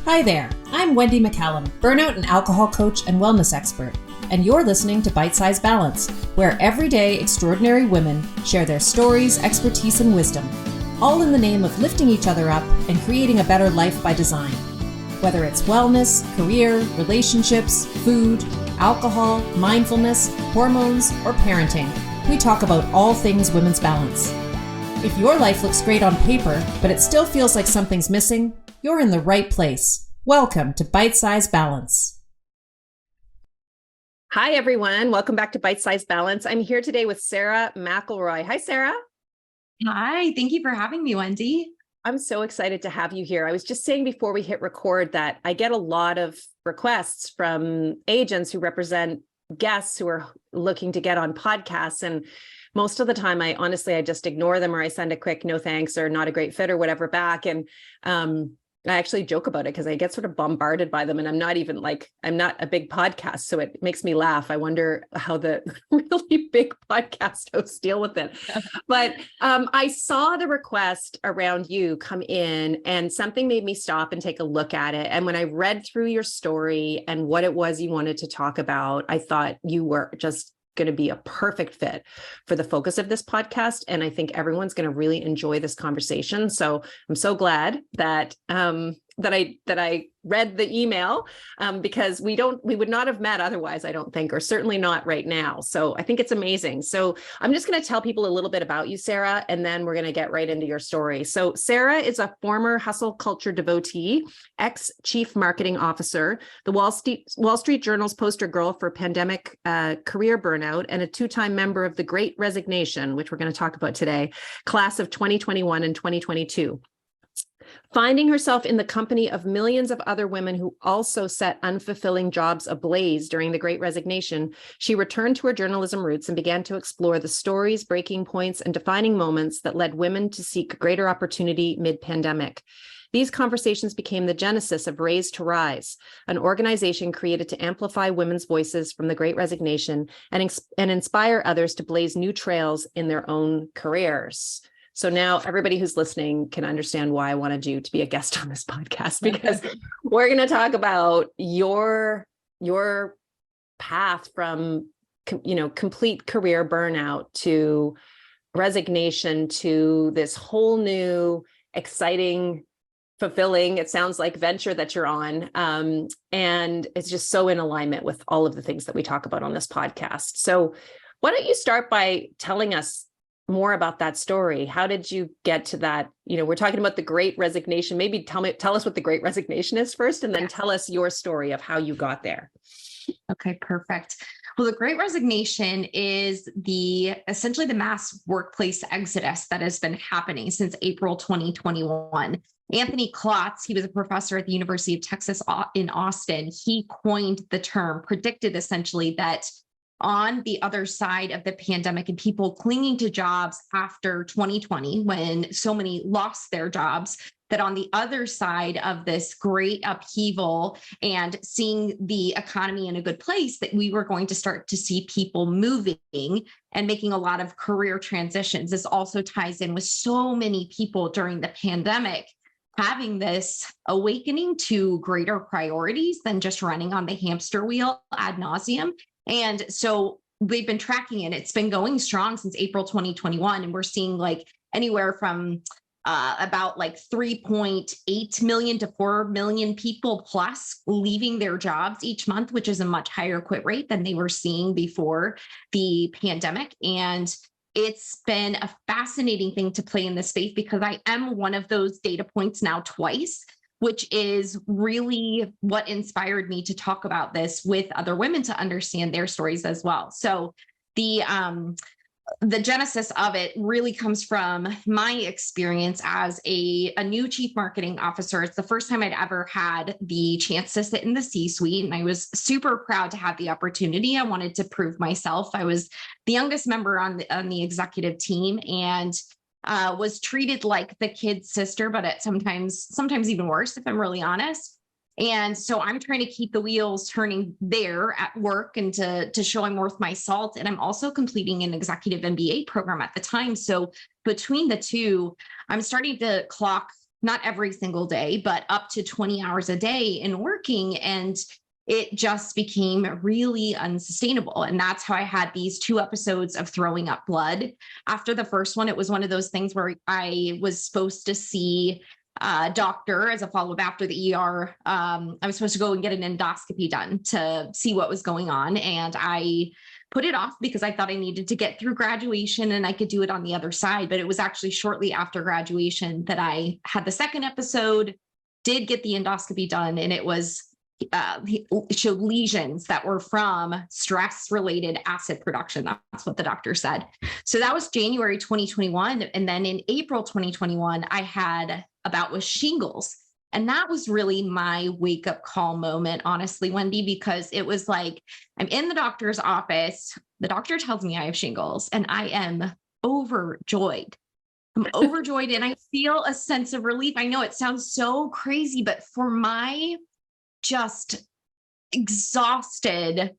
Hi there, I'm Wendy McCallum, burnout and alcohol coach and wellness expert, and you're listening to Bite Size Balance, where everyday extraordinary women share their stories, expertise, and wisdom, all in the name of lifting each other up and creating a better life by design. Whether it's wellness, career, relationships, food, alcohol, mindfulness, hormones, or parenting, we talk about all things women's balance. If your life looks great on paper, but it still feels like something's missing, you're in the right place. Welcome to Bite Size Balance. Hi, everyone. Welcome back to Bite Size Balance. I'm here today with Sara McElroy. Hi, Sara. Hi. Thank you for having me, Wendy. I'm so excited to have you here. I was just saying before we hit record that I get a lot of requests from agents who represent guests who are looking to get on podcasts. And most of the time, I just ignore them, or I send a quick no thanks or not a great fit or whatever back. And I actually joke about it because I get sort of bombarded by them, and I'm not a big podcast, so it makes me laugh. I wonder how the really big podcast hosts deal with it. But I saw the request around you come in, and something made me stop and take a look at it. And when I read through your story and what it was you wanted to talk about, I thought you were just going to be a perfect fit for the focus of this podcast. And I think everyone's going to really enjoy this conversation. So I'm so glad that I read the email because we would not have met otherwise, I don't think, or certainly not right now. So I think it's amazing. So I'm just going to tell people a little bit about you, Sara, and then we're going to get right into your story. So Sara is a former hustle culture devotee, ex-chief marketing officer, the Wall Street Journal's poster girl for pandemic career burnout, and a two-time member of the Great Resignation, which we're going to talk about today, class of 2021 and 2022. Finding herself in the company of millions of other women who also set unfulfilling jobs ablaze during the Great Resignation, she returned to her journalism roots and began to explore the stories, breaking points, and defining moments that led women to seek greater opportunity mid-pandemic. These conversations became the genesis of Raze to Rise, an organization created to amplify women's voices from the Great Resignation and inspire others to blaze new trails in their own careers. So now everybody who's listening can understand why I wanted you to be a guest on this podcast, because we're going to talk about your path from, complete career burnout to resignation to this whole new, exciting, fulfilling, it sounds like, venture that you're on. And it's just so in alignment with all of the things that we talk about on this podcast. So why don't you start by telling us more about that story? How did you get to that? We're talking about the Great Resignation. Maybe tell us what the Great Resignation is first, and then tell us your story of how you got there. Okay, perfect. Well, the Great Resignation is essentially the mass workplace exodus that has been happening since April 2021. Anthony Klotz, he was a professor at the University of Texas in Austin. He coined the term, predicted essentially that on the other side of the pandemic and people clinging to jobs after 2020, when so many lost their jobs, that on the other side of this great upheaval and seeing the economy in a good place, that we were going to start to see people moving and making a lot of career transitions. This also ties in with so many people during the pandemic having this awakening to greater priorities than just running on the hamster wheel ad nauseum. And so they've been tracking it. It's been going strong since April 2021. And we're seeing anywhere from about 3.8 million to 4 million people plus leaving their jobs each month, which is a much higher quit rate than they were seeing before the pandemic. And it's been a fascinating thing to play in this space because I am one of those data points now twice, which is really what inspired me to talk about this with other women to understand their stories as well. So the genesis of it really comes from my experience as a new chief marketing officer. It's the first time I'd ever had the chance to sit in the C-suite, and I was super proud to have the opportunity. I wanted to prove myself. I was the youngest member on the executive team, and was treated like the kid's sister, but sometimes even worse, if I'm really honest. And so I'm trying to keep the wheels turning there at work and to show I'm worth my salt. And I'm also completing an executive MBA program at the time. So between the two, I'm starting to clock not every single day, but up to 20 hours a day in working. And it just became really unsustainable. And that's how I had these 2 episodes of throwing up blood. After the first one, it was one of those things where I was supposed to see a doctor as a follow-up after the ER. I was supposed to go and get an endoscopy done to see what was going on. And I put it off because I thought I needed to get through graduation and I could do it on the other side. But it was actually shortly after graduation that I had the second episode, did get the endoscopy done, and it was it showed lesions that were from stress-related acid production. That's what the doctor said. So that was January 2021. And then in April 2021, I had a bout with shingles. And that was really my wake-up call moment, honestly, Wendy, because it was like, I'm in the doctor's office. The doctor tells me I have shingles, and I am overjoyed. I'm overjoyed, and I feel a sense of relief. I know it sounds so crazy, but for my just exhausted,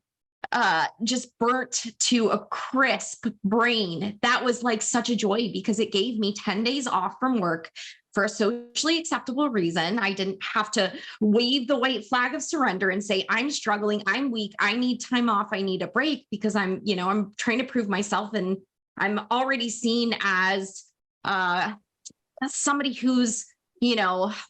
just burnt to a crisp brain, that was like such a joy, because it gave me 10 days off from work for a socially acceptable reason. I didn't have to wave the white flag of surrender and say, I'm struggling, I'm weak, I need time off, I need a break, because I'm trying to prove myself, and I'm already seen as somebody who's,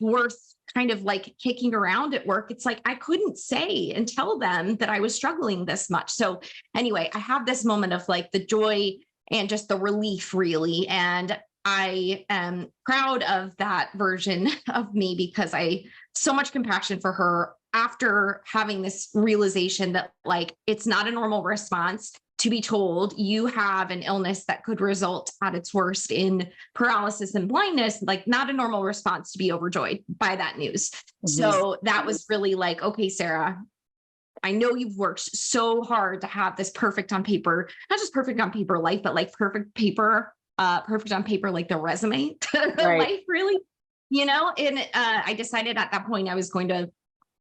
worth kind of like kicking around at work. It's like, I couldn't say and tell them that I was struggling this much. So anyway, I have this moment of like the joy and just the relief, really. And I am proud of that version of me, because I so much compassion for her after having this realization that like, it's not a normal response to be told you have an illness that could result at its worst in paralysis and blindness, like not a normal response to be overjoyed by that news. Mm-hmm. So that was really like, okay, Sara, I know you've worked so hard to have this perfect on paper, not just perfect on paper life, but like perfect on paper, like the resume to right. Life, really, and I decided at that point I was going to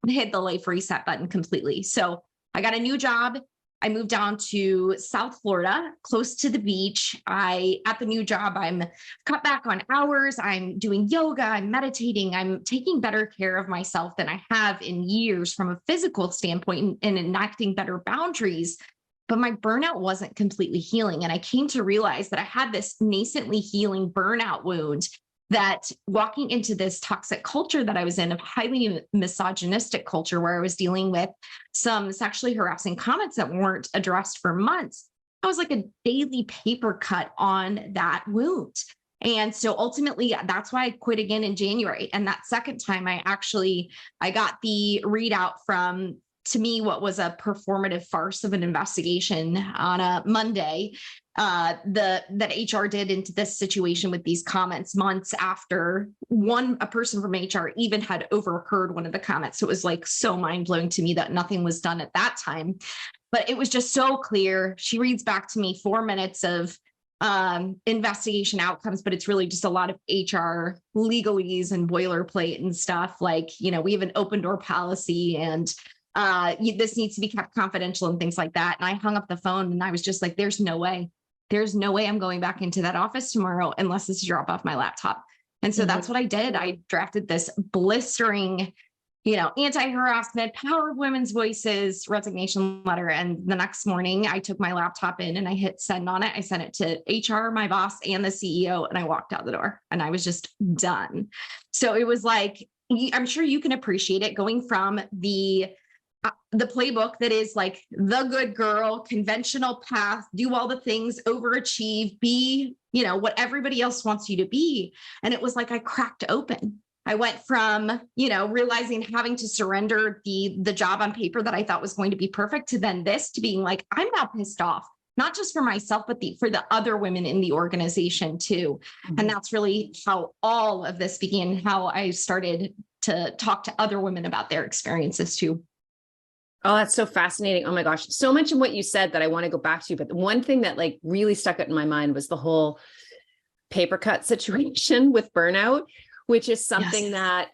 hit the life reset button completely. So I got a new job. I moved down to South Florida, close to the beach. At the new job, I'm cut back on hours. I'm doing yoga. I'm meditating. I'm taking better care of myself than I have in years from a physical standpoint, and enacting better boundaries. But my burnout wasn't completely healing. And I came to realize that I had this nascently healing burnout wound, that walking into this toxic culture that I was in, a highly misogynistic culture where I was dealing with some sexually harassing comments that weren't addressed for months, I was like a daily paper cut on that wound. And so ultimately, that's why I quit again in January. And that second time, I got the readout from, to me, what was a performative farce of an investigation on a Monday that HR did into this situation with these comments months after a person from HR even had overheard one of the comments. So it was like so mind blowing to me that nothing was done at that time, but it was just so clear. She reads back to me 4 minutes of investigation outcomes, but it's really just a lot of HR legalese and boilerplate and stuff. Like, we have an open door policy, and this needs to be kept confidential and things like that. And I hung up the phone, and I was just like, there's no way I'm going back into that office tomorrow unless this is drop off my laptop. And so that's what I did. I drafted this blistering, anti-harassment, power of women's voices resignation letter. And the next morning I took my laptop in and I hit send on it. I sent it to HR, my boss, and the CEO, and I walked out the door, and I was just done. So it was like, I'm sure you can appreciate it, going from the playbook that is like the good girl, conventional path, do all the things, overachieve, be, what everybody else wants you to be. And it was like, I cracked open. I went from, realizing having to surrender the job on paper that I thought was going to be perfect, to then this, to being like, I'm now pissed off, not just for myself, but for the other women in the organization too. Mm-hmm. And that's really how all of this began, how I started to talk to other women about their experiences too. Oh, that's so fascinating. Oh my gosh. So much in what you said that I want to go back to, but the one thing that like really stuck out in my mind was the whole paper cut situation with burnout, which is something that,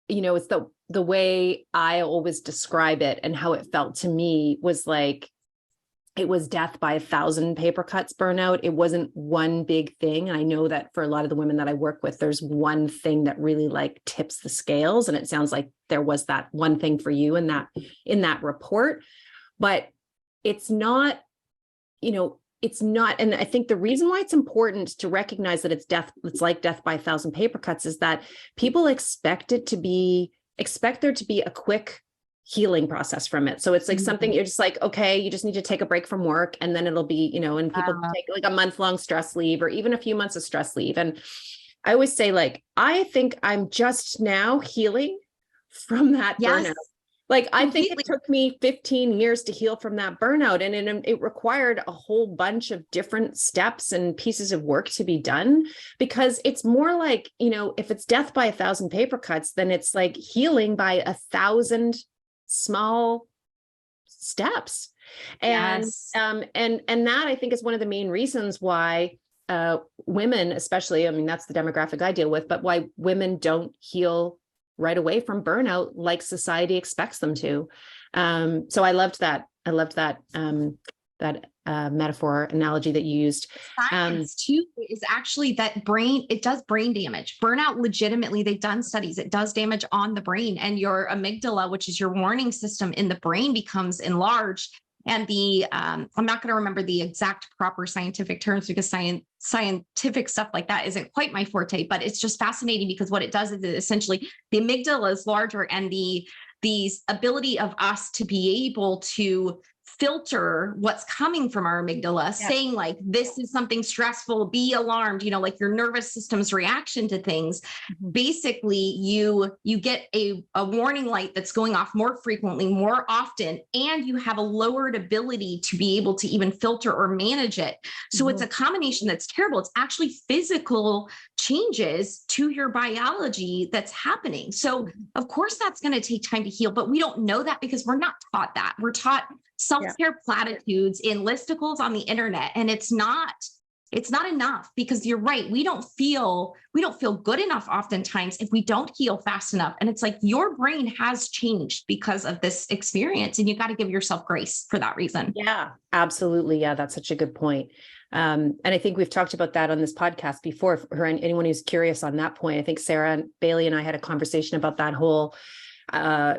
it's the way I always describe it, and how it felt to me was like, it was death by 1,000 paper cuts burnout. It wasn't one big thing. And I know that for a lot of the women that I work with, there's one thing that really like tips the scales. And it sounds like there was that one thing for you in that report, but it's not, it's not. And I think the reason why it's important to recognize that it's like death by 1,000 paper cuts is that people expect there to be a quick healing process from it. So it's like something you're just like, okay, you just need to take a break from work and then it'll be, and people take like a month-long stress leave or even a few months of stress leave. And I always say, like, I think I'm just now healing from that burnout. Like, I think it took me 15 years to heal from that burnout. And it required a whole bunch of different steps and pieces of work to be done, because it's more like, if it's death by 1,000 paper cuts, then it's like healing by 1,000 small steps. And and that, I think, is one of the main reasons why women, especially, I mean, that's the demographic I deal with, but why women don't heal right away from burnout like society expects them to. So I loved that metaphor analogy that you used. Science too is actually that it does brain damage. Burnout, legitimately, they've done studies, it does damage on the brain, and your amygdala, which is your warning system in the brain, becomes enlarged. And I'm not going to remember the exact proper scientific terms because scientific stuff like that isn't quite my forte, but it's just fascinating because what it does is essentially the amygdala is larger, and the ability of us to be able to filter what's coming from our amygdala, saying like, this is something stressful, be alarmed, like your nervous system's reaction to things. Basically, you get a warning light that's going off more frequently, more often, and you have a lowered ability to be able to even filter or manage it. So it's a combination that's terrible. It's actually physical changes to your biology that's happening. So of course that's going to take time to heal, but we don't know that because we're not taught that. We're taught self-care platitudes in listicles on the internet, and it's not enough, because you're right, we don't feel good enough oftentimes if we don't heal fast enough. And it's like, your brain has changed because of this experience, and you got to give yourself grace for that reason. Yeah, absolutely. Yeah, that's such a good point. And I think we've talked about that on this podcast before. For anyone who's curious on that point, I think Sarah and Bailey and I had a conversation about that whole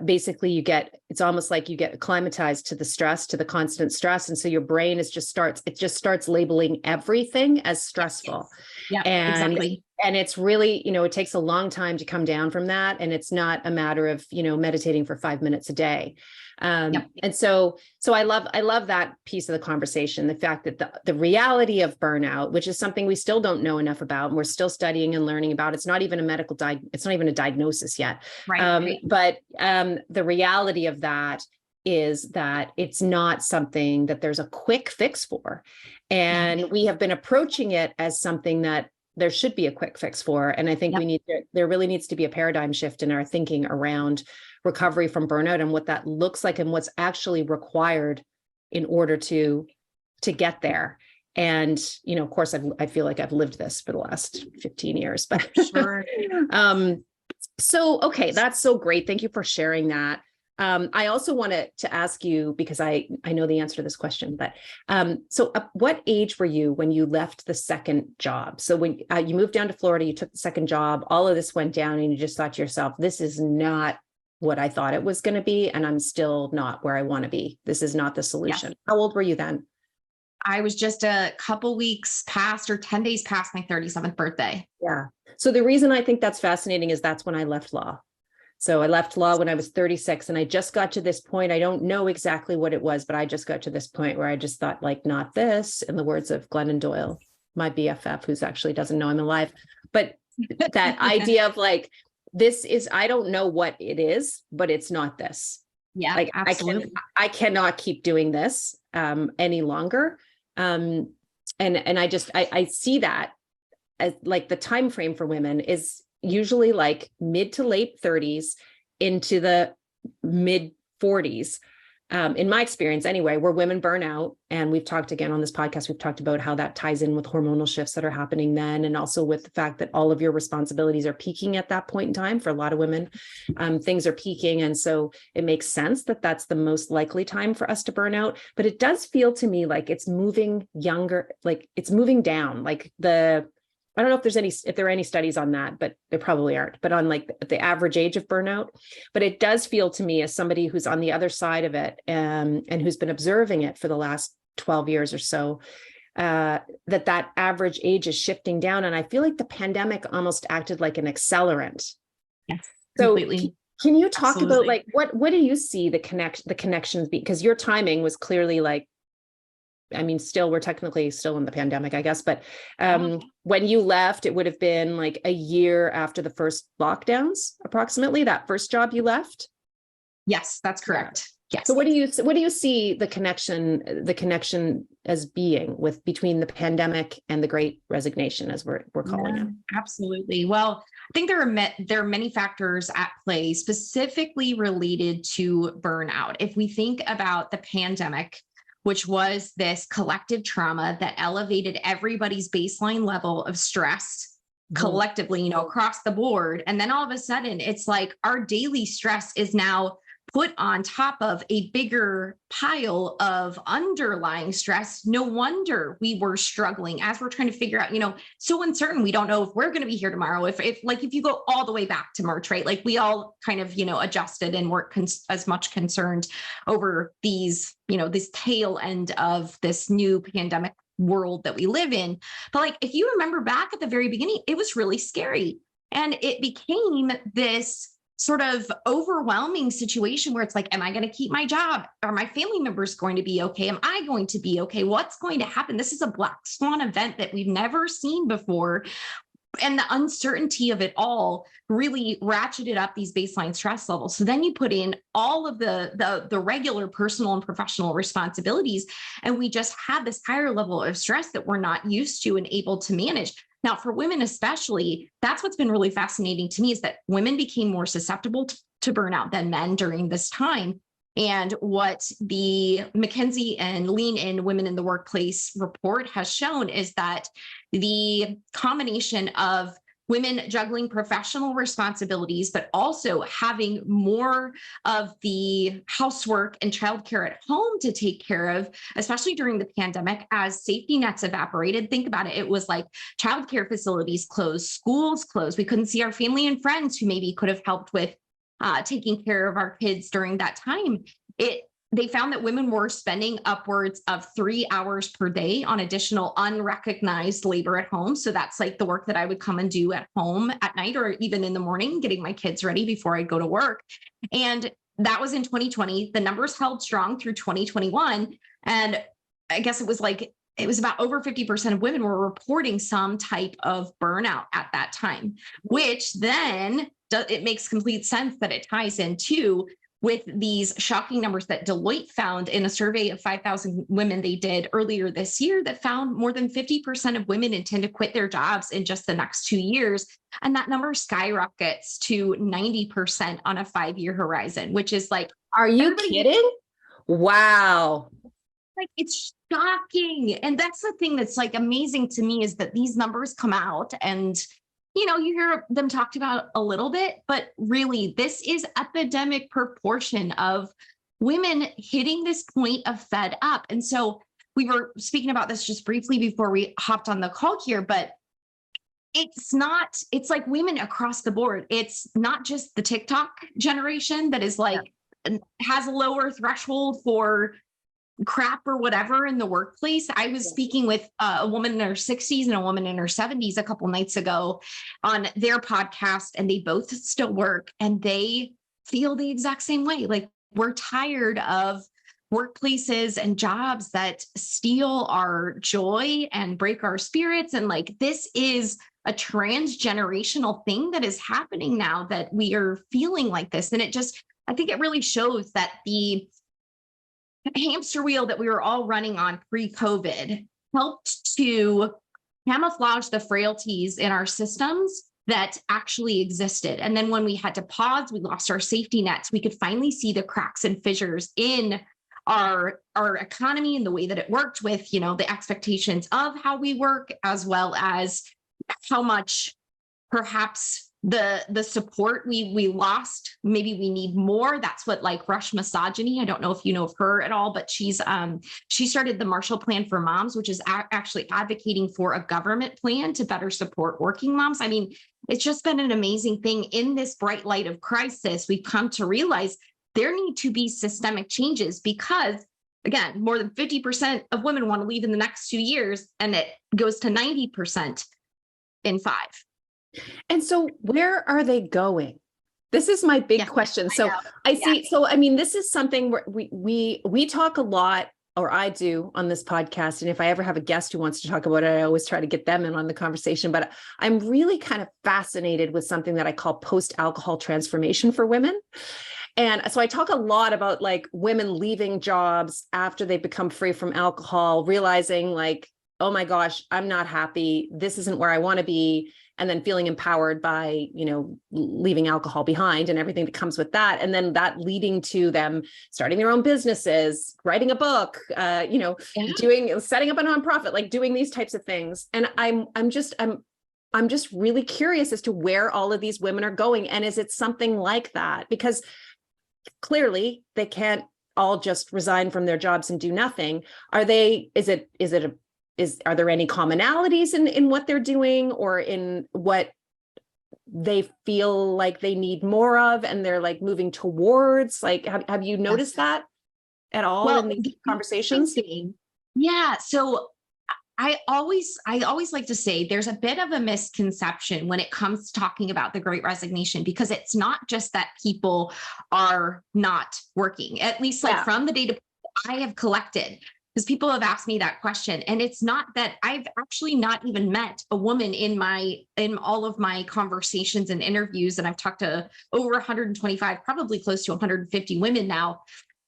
basically it's almost like you get acclimatized to the stress, to the constant stress. And so your brain just starts labeling everything as stressful. Yeah, exactly. And it's really, it takes a long time to come down from that. And it's not a matter of, meditating for 5 minutes a day. And so I love that piece of the conversation, the fact that the reality of burnout, which is something we still don't know enough about, and we're still studying and learning about. It's not even it's not even a diagnosis yet. Right. But the reality of that is that it's not something that there's a quick fix for. And we have been approaching it as something that there should be a quick fix for. And I think there really needs to be a paradigm shift in our thinking around recovery from burnout and what that looks like and what's actually required in order to get there. And, of course, I feel like I've lived this for the last 15 years, but sure. So, okay, that's so great. Thank you for sharing that. I also wanted to ask you, because I know the answer to this question, but so what age were you when you left the second job? So when you moved down to Florida, you took the second job, all of this went down, and you just thought to yourself, this is not what I thought it was going to be, and I'm still not where I want to be. This is not the solution. Yes. How old were you then? I was just a couple weeks past, or 10 days past my 37th birthday. Yeah. So the reason I think that's fascinating is that's when I left law. So I left law when I was 36, and I just got to this point. I don't know exactly what it was, but I just got to this point where I just thought, like, not this, in the words of Glennon Doyle, my BFF, who's actually doesn't know I'm alive. But that idea of like, I don't know what it is, but it's not this. Yeah, like absolutely. I cannot keep doing this any longer. And I see that as like the time frame for women is usually like mid to late 30s into the mid 40s. in my experience anyway, where women burn out. And we've talked again on this podcast, we've talked about how that ties in with hormonal shifts that are happening then. And also with the fact that all of your responsibilities are peaking at that point in time. For a lot of women, things are peaking. And so it makes sense that that's the most likely time for us to burn out. But it does feel to me like it's moving younger, like it's moving down, like I don't know if there are any studies on that, but there probably aren't, but on like the average age of burnout. But it does feel to me, as somebody who's on the other side of it, and who's been observing it for the last 12 years or so, that average age is shifting down. And I feel like the pandemic almost acted like an accelerant. Yes, So completely. can you talk Absolutely. about like, what do you see the connections be? Because your timing was clearly like, I mean, we're technically still in the pandemic, I guess, but when you left, it would have been like a year after the first lockdowns, approximately, that first job you left. Yes, that's correct. Yes. So what do you see the connection as being between the pandemic and the Great Resignation, as we're calling it? Absolutely. Well, I think there are many factors at play specifically related to burnout. If we think about the pandemic, which was this collective trauma that elevated everybody's baseline level of stress collectively, across the board. And then all of a sudden, it's like our daily stress is now put on top of a bigger pile of underlying stress. No wonder we were struggling as we're trying to figure out, so uncertain. We don't know if we're going to be here tomorrow. If you go all the way back to March, right? Like we all kind of, adjusted and weren't as much concerned over these, this tail end of this new pandemic world that we live in. But like, if you remember back at the very beginning, it was really scary. And it became this sort of overwhelming situation where it's like, am I going to keep my job? Are my family members going to be okay? Am I going to be okay? What's going to happen? This is a black swan event that we've never seen before. And the uncertainty of it all really ratcheted up these baseline stress levels. So then you put in all of the regular personal and professional responsibilities, and we just had this higher level of stress that we're not used to and able to manage. Now, for women especially, that's what's been really fascinating to me, is that women became more susceptible to burnout than men during this time. And what the McKinsey and Lean In Women in the Workplace report has shown is that the combination of women juggling professional responsibilities, but also having more of the housework and childcare at home to take care of, especially during the pandemic, as safety nets evaporated. Think about it. It was like childcare facilities closed, schools closed. We couldn't see our family and friends who maybe could have helped with taking care of our kids during that time. They found that women were spending upwards of 3 hours per day on additional unrecognized labor at home. So that's like the work that I would come and do at home at night or even in the morning, getting my kids ready before I go to work. And that was in 2020. The numbers held strong through 2021. And I guess it was about over 50% of women were reporting some type of burnout at that time, which then it makes complete sense that it ties into with these shocking numbers that Deloitte found in a survey of 5,000 women they did earlier this year, that found more than 50% of women intend to quit their jobs in just the next 2 years. And that number skyrockets to 90% on a 5-year horizon, which is like, are you kidding? Wow. Like, it's shocking. And that's the thing that's like amazing to me, is that these numbers come out and you hear them talked about a little bit, but really this is epidemic proportion of women hitting this point of fed up. And so we were speaking about this just briefly before we hopped on the call here, but it's like women across the board. It's not just the TikTok generation that is like, has a lower threshold for crap or whatever in the workplace. I was speaking with a woman in her 60s and a woman in her 70s a couple nights ago on their podcast, and they both still work and they feel the exact same way. Like, we're tired of workplaces and jobs that steal our joy and break our spirits. And like, this is a transgenerational thing that is happening now, that we are feeling like this. And I think it really shows that the hamster wheel that we were all running on pre-COVID helped to camouflage the frailties in our systems that actually existed. And then when we had to pause, we lost our safety nets. We could finally see the cracks and fissures in our economy and the way that it worked with, the expectations of how we work, as well as how much perhaps the support we lost. Maybe we need more. That's what like Rush Misogyny. I don't know if you know of her at all, but she started the Marshall Plan for Moms, which is actually advocating for a government plan to better support working moms. I mean, it's just been an amazing thing. In this bright light of crisis, we've come to realize there need to be systemic changes because, again, more than 50% of women want to leave in the next 2 years, and it goes to 90% in 5. And so where are they going? This is my big question. So I see. So, I mean, this is something where we talk a lot, or I do on this podcast. And if I ever have a guest who wants to talk about it, I always try to get them in on the conversation. But I'm really kind of fascinated with something that I call post-alcohol transformation for women. And so I talk a lot about like women leaving jobs after they become free from alcohol, realizing like, oh my gosh, I'm not happy. This isn't where I want to be. And then feeling empowered by, leaving alcohol behind and everything that comes with that. And then that leading to them starting their own businesses, writing a book, setting up a nonprofit, like doing these types of things. And I'm just really curious as to where all of these women are going. And is it something like that? Because clearly they can't all just resign from their jobs and do nothing. Are there any commonalities in what they're doing or in what they feel like they need more of and they're like moving towards? Like, have you noticed that at all in these conversations? Yeah. So I always like to say there's a bit of a misconception when it comes to talking about the Great Resignation, because it's not just that people are not working, at least from the data I have collected. Because people have asked me that question, and it's not that I've actually not even met a woman in all of my conversations and interviews, and I've talked to over 125, probably close to 150 women now,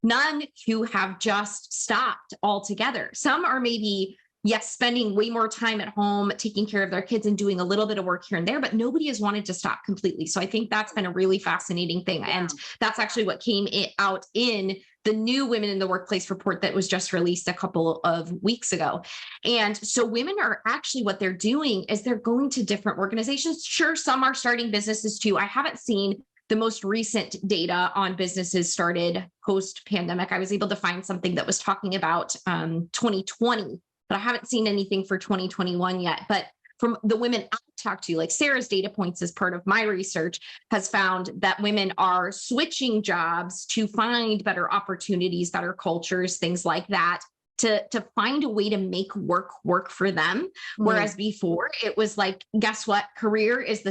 none who have just stopped altogether. Some are maybe, yes, spending way more time at home, taking care of their kids and doing a little bit of work here and there, but nobody has wanted to stop completely. So I think that's been a really fascinating thing. Yeah. And that's actually what came out in the new Women in the Workplace report that was just released a couple of weeks ago. And so women are actually, what they're doing is they're going to different organizations. Sure, some are starting businesses too. I haven't seen the most recent data on businesses started post-pandemic. I was able to find something that was talking about 2020, but I haven't seen anything for 2021 yet. But from the women I've talked to, like Sarah's data points as part of my research, has found that women are switching jobs to find better opportunities, better cultures, things like that, to find a way to make work for them. Whereas before it was like, guess what? Career is the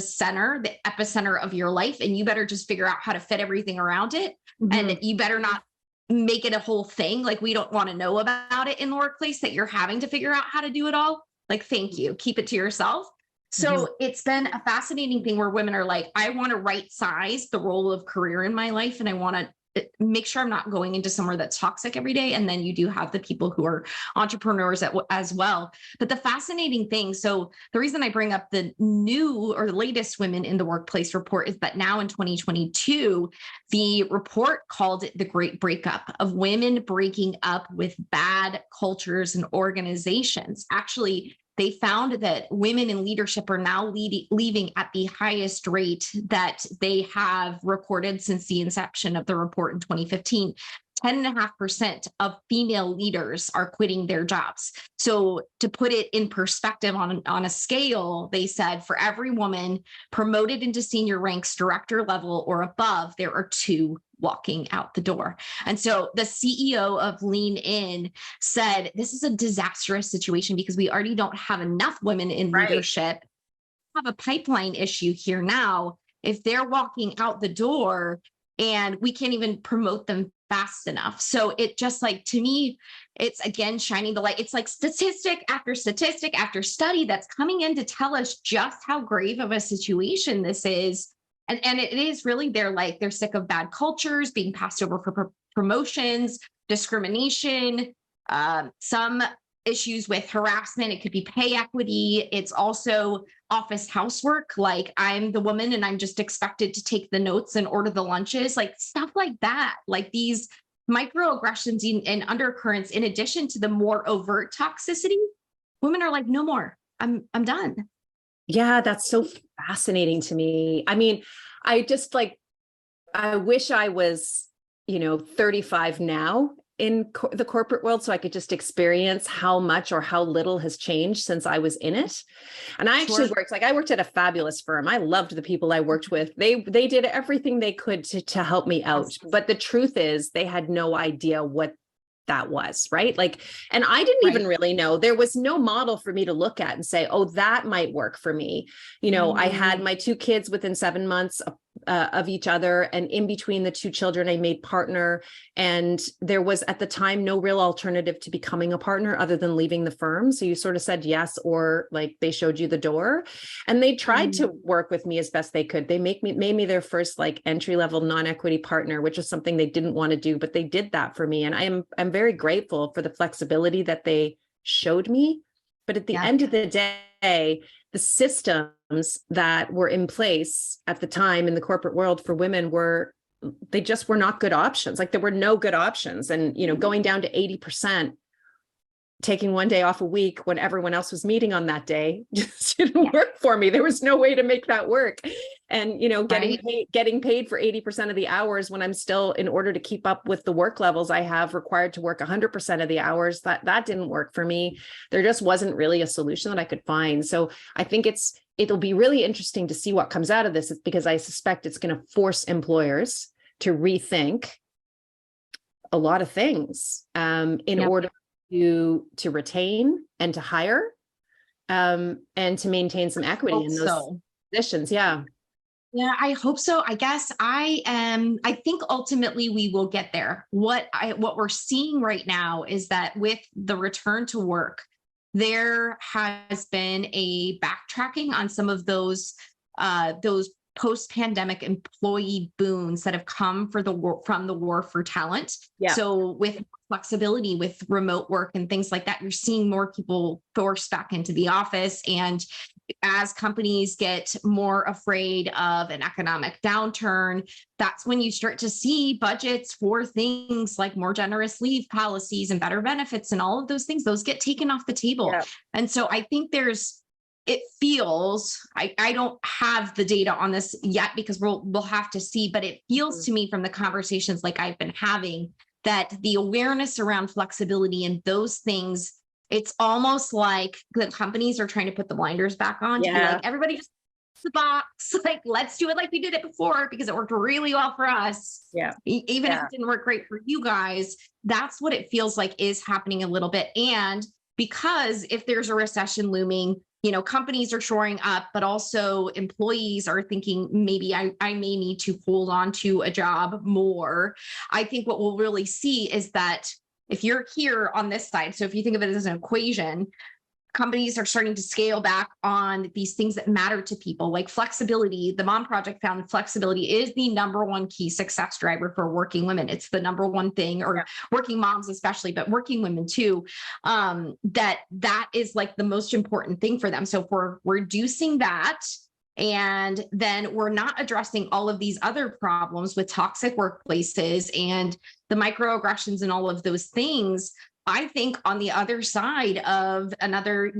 epicenter of your life, and you better just figure out how to fit everything around it. And you better not make it a whole thing. Like, we don't want to know about it in the workplace, that you're having to figure out how to do it all. Like, thank you. Keep it to yourself. So it's been a fascinating thing where women are like, I want to right size the role of career in my life, and I want to make sure I'm not going into somewhere that's toxic every day. And then you do have the people who are entrepreneurs as well. But the fascinating thing, so the reason I bring up the new or the latest Women in the Workplace report is that now in 2022, the report called it the Great Breakup, of women breaking up with bad cultures and organizations. Actually, they found that women in leadership are now leaving at the highest rate that they have recorded since the inception of the report in 2015. 10.5% of female leaders are quitting their jobs. So to put it in perspective on a scale, they said for every woman promoted into senior ranks, director level or above, there are 2 walking out the door. And so the CEO of Lean In said, this is a disastrous situation because we already don't have enough women in leadership. We have a pipeline issue here now. If they're walking out the door and we can't even promote them fast enough. So it just, like, to me, it's again shining the light. It's like statistic after study that's coming in to tell us just how grave of a situation this is. And it is really, they're sick of bad cultures, being passed over for promotions, discrimination, some issues with harassment. It could be pay equity. It's also office housework. Like, I'm the woman and I'm just expected to take the notes and order the lunches, like stuff like that. Like, these microaggressions and undercurrents, in addition to the more overt toxicity, women are like, no more. I'm done. Yeah, that's so fascinating to me. I mean, I just like, I wish I was, 35 now in the corporate world so I could just experience how much or how little has changed since I was in it. And I actually I worked at a fabulous firm. I loved the people I worked with. They did everything they could to help me out. But the truth is they had no idea what that was, right? Like, and I didn't even really know. There was no model for me to look at and say, oh, that might work for me. I had my 2 kids within 7 months of each other. And in between the 2 children, I made partner. And there was at the time no real alternative to becoming a partner other than leaving the firm. So you sort of said yes, or like they showed you the door, and they tried to work with me as best they could. They made me their first like entry-level non-equity partner, which was something they didn't want to do, but they did that for me. And I'm very grateful for the flexibility that they showed me. But at the end of the day, the systems that were in place at the time in the corporate world for women they just were not good options. Like there were no good options. And, going down to 80%, taking 1 day off a week when everyone else was meeting on that day just didn't work for me. There was no way to make that work. And, getting paid for 80% of the hours when I'm still, in order to keep up with the work levels I have, required to work 100% of the hours, that didn't work for me. There just wasn't really a solution that I could find. So I think it'll be really interesting to see what comes out of this, because I suspect it's going to force employers to rethink a lot of things in order to retain and to hire and to maintain some equity in those positions. Yeah, I hope so. I guess I think ultimately we will get there. What we're seeing right now is that with the return to work, there has been a backtracking on some of those post-pandemic employee boons that have come from the war for talent. Yeah. So with flexibility, with remote work and things like that, you're seeing more people forced back into the office. And as companies get more afraid of an economic downturn, that's when you start to see budgets for things like more generous leave policies and better benefits and all of those things, those get taken off the table. Yeah. And so I think it feels, I don't have the data on this yet because we'll have to see, but it feels to me from the conversations like I've been having that the awareness around flexibility and those things, it's almost like the companies are trying to put the blinders back on to be like, everybody just the box, like, let's do it like we did it before because it worked really well for us. Yeah. Even if it didn't work great for you guys, that's what it feels like is happening a little bit. And because if there's a recession looming, companies are shoring up, but also employees are thinking maybe I may need to hold on to a job more. I think what we'll really see is that if you're here on this side, so if you think of it as an equation, companies are starting to scale back on these things that matter to people, like flexibility. The Mom Project found flexibility is the number one key success driver for working women. It's the number one thing, or working moms especially, but working women too, that is like the most important thing for them. So if we're reducing that, and then we're not addressing all of these other problems with toxic workplaces and the microaggressions and all of those things, I think on the other side of another,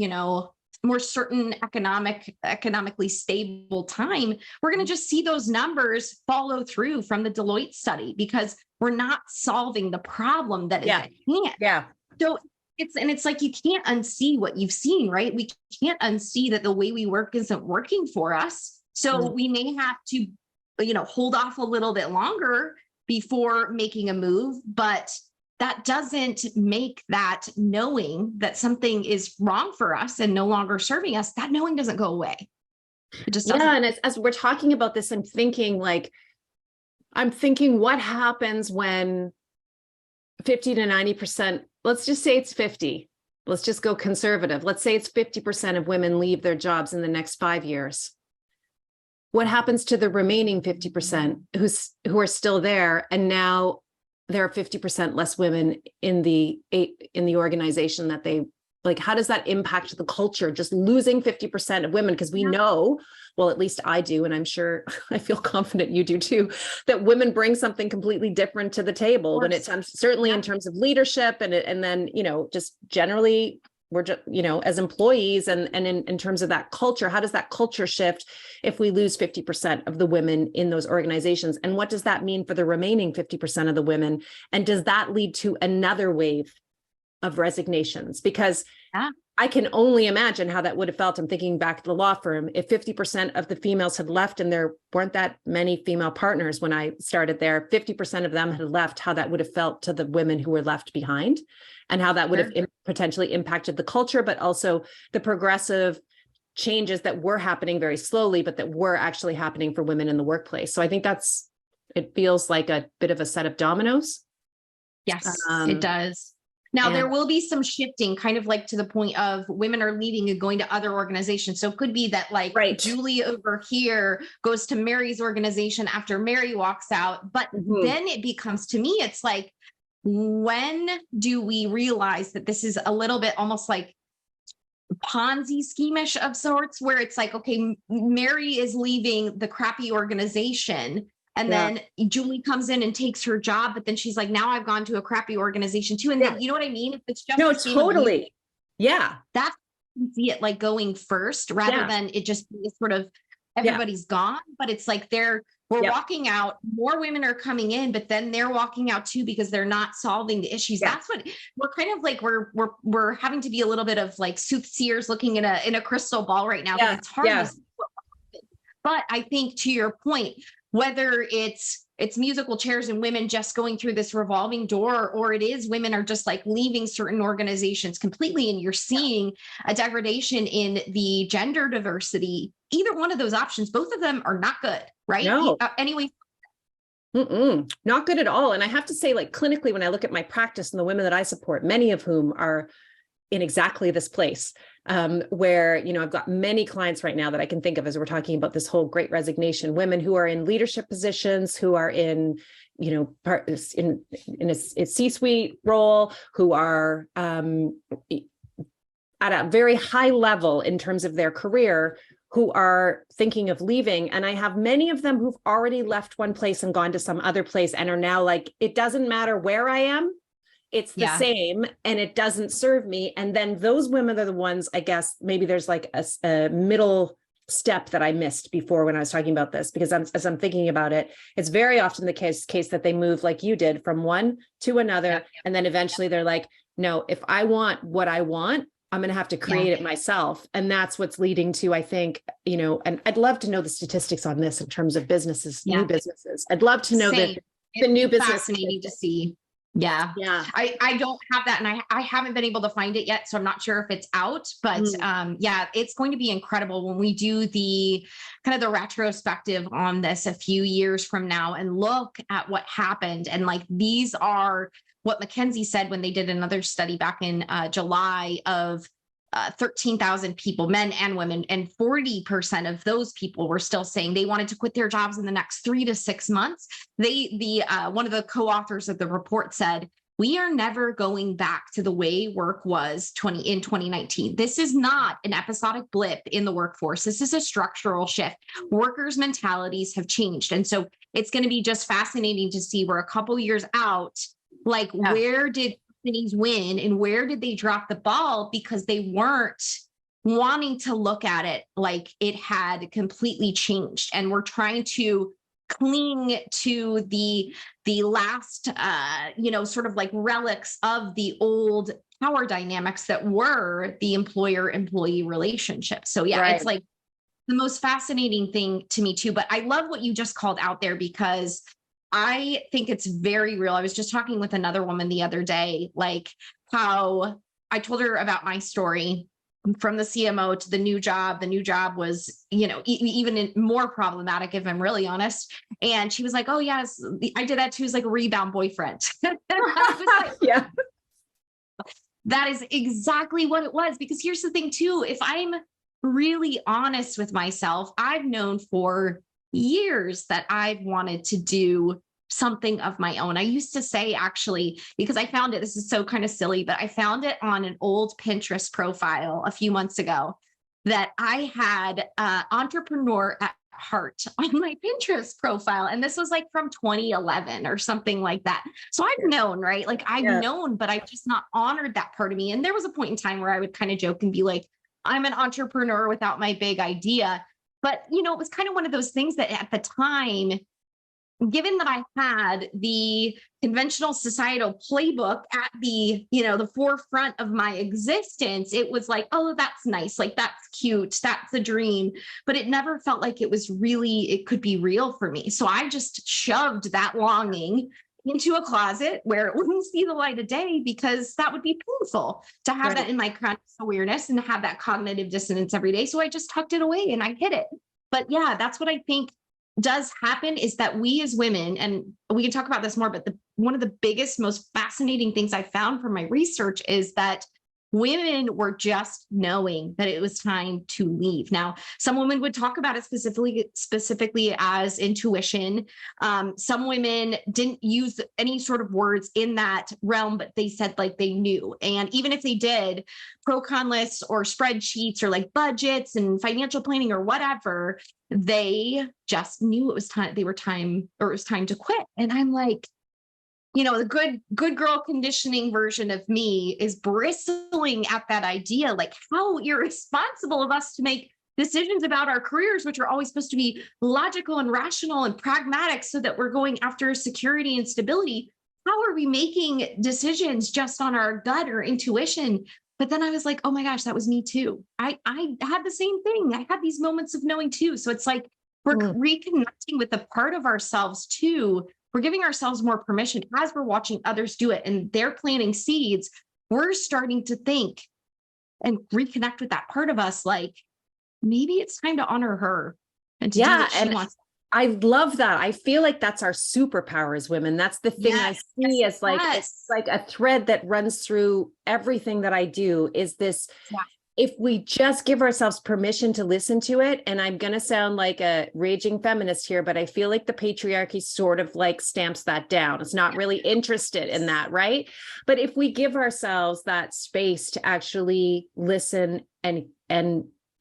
more certain economically stable time, we're going to just see those numbers follow through from the Deloitte study because we're not solving the problem that is at hand. Yeah. So it's like you can't unsee what you've seen, right? We can't unsee that the way we work isn't working for us. So we may have to, hold off a little bit longer before making a move, but that doesn't make that knowing that something is wrong for us and no longer serving us, that knowing doesn't go away. It just doesn't. Yeah. And as we're talking about this, I'm thinking what happens when 50 to 90%, let's just say it's 50. Let's just go conservative. Let's say it's 50% of women leave their jobs in the next 5 years. What happens to the remaining 50% who are still there? And now there are 50% less women in the organization that they Like, how does that impact the culture? Just losing 50% of women, because we know, well, at least I do, and I'm sure I feel confident you do too, that women bring something completely different to the table when it comes, certainly in terms of leadership, and then, you know, just generally we're just, you know, as employees, and in terms of that culture, how does that culture shift if we lose 50% of the women in those organizations? And what does that mean for the remaining 50% of the women? And does that lead to another wave of resignations? Because I can only imagine how that would have felt. I'm thinking back to the law firm. If 50% of the females had left, and there weren't that many female partners when I started there, 50% of them had left, how that would have felt to the women who were left behind, and how that would have potentially impacted the culture, but also the progressive changes that were happening very slowly, but that were actually happening for women in the workplace. So I think it feels like a bit of a set of dominoes. Yes, it does. Now, there will be some shifting, kind of like to the point of women are leaving and going to other organizations. So it could be that like Julie over here goes to Mary's organization after Mary walks out. But then it becomes, to me, it's like, when do we realize that this is a little bit almost like Ponzi scheme-ish of sorts, where it's like, okay, Mary is leaving the crappy organization, and then Julie comes in and takes her job, but then she's like, now I've gone to a crappy organization too. And then, you know what I mean? If it's just totally. That's, you see it like going first, rather than it just be sort of everybody's gone. But it's like we're walking out, more women are coming in, but then they're walking out too, because they're not solving the issues. That's what we're kind of like, we're having to be a little bit of like soothsayers looking in a crystal ball right now. It's hard to see what happens. But I think, to your point, whether it's musical chairs and women just going through this revolving door, or it is women are just like leaving certain organizations completely, and you're seeing a degradation in the gender diversity, either one of those options, both of them are not good, right? No. Anyway. Not good at all. And I have to say, like, clinically, when I look at my practice and the women that I support, many of whom are in exactly this place, where, you know, I've got many clients right now that I can think of as we're talking about this whole Great Resignation, women who are in leadership positions, who are in, you know, in a C-suite role, who are at a very high level in terms of their career, who are thinking of leaving. And I have many of them who've already left one place and gone to some other place, and are now like, it doesn't matter where I am. It's the same, and it doesn't serve me. And then those women are the ones, I guess, maybe there's like a middle step that I missed before when I was talking about this, because as I'm thinking about it, it's very often the case that they move like you did from one to another. And then eventually they're like, no, if I want what I want, I'm going to have to create it myself. And that's what's leading to, I think, you know, and I'd love to know the statistics on this in terms of businesses, new businesses. I'd love to know that the new business. Fascinating to see. Yeah. I don't have that, and I haven't been able to find it yet, so I'm not sure if it's out, but it's going to be incredible when we do the kind of the retrospective on this a few years from now and look at what happened. And like, these are what McKinsey said when they did another study back in July of 13,000 people, men and women, and 40% of those people were still saying they wanted to quit their jobs in the next 3 to 6 months. One of the co-authors of the report said, we are never going back to the way work was in 2019. This is not an episodic blip in the workforce. This is a structural shift. Workers' mentalities have changed. And so it's going to be just fascinating to see, we're a couple years out, like, where did companies win and where did they drop the ball, because they weren't wanting to look at it like it had completely changed. And we're trying to cling to the last, sort of like relics of the old power dynamics that were the employer-employee relationship. So it's like the most fascinating thing to me too. But I love what you just called out there, because I think it's very real. I was just talking with another woman the other day, like how I told her about my story from the CMO to the new job. The new job was, even more problematic, if I'm really honest. And she was like, oh yes, I did that too. It's like a rebound boyfriend. Like, that is exactly what it was. Because here's the thing too, if I'm really honest with myself, I've known for years that I've wanted to do something of my own. I used to say, actually, because I found it, this is so kind of silly, but I found it on an old Pinterest profile a few months ago that I had entrepreneur at heart on my Pinterest profile. And this was like from 2011 or something like that. So I've known, right? Like I've known, but I've just not honored that part of me. And there was a point in time where I would kind of joke and be like, I'm an entrepreneur without my big idea. But, you know, it was kind of one of those things that at the time, given that I had the conventional societal playbook at the, you know, the forefront of my existence, it was like, oh, that's nice. Like, that's cute. That's a dream. But it never felt like it was really, it could be real for me. So I just shoved that longing into a closet where it wouldn't see the light of day, because that would be painful to have that in my conscious awareness and to have that cognitive dissonance every day. So I just tucked it away and I hid it. But yeah, that's what I think does happen, is that we as women, and we can talk about this more, but one of the biggest, most fascinating things I found from my research is that women were just knowing that it was time to leave. Now, some women would talk about it specifically as intuition. Some women didn't use any sort of words in that realm, but they said like they knew. And even if they did, pro-con lists or spreadsheets or like budgets and financial planning or whatever, they just knew it was time. It was time to quit. And I'm like, you know, the good girl conditioning version of me is bristling at that idea, like how irresponsible of us to make decisions about our careers, which are always supposed to be logical and rational and pragmatic so that we're going after security and stability. How are we making decisions just on our gut or intuition? But then I was like, oh my gosh, that was me too. I had the same thing. I had these moments of knowing too. So it's like we're reconnecting with the part of ourselves too. We're giving ourselves more permission as we're watching others do it and they're planting seeds. We're starting to think and reconnect with that part of us. Like maybe it's time to honor her and to do what she wants. I love that. I feel like that's our superpower as women. That's the thing I see as like, it's like a thread that runs through everything that I do is this. Yeah. If we just give ourselves permission to listen to it, and I'm going to sound like a raging feminist here, but I feel like the patriarchy sort of like stamps that down. It's not really interested in that, right? But if we give ourselves that space to actually listen and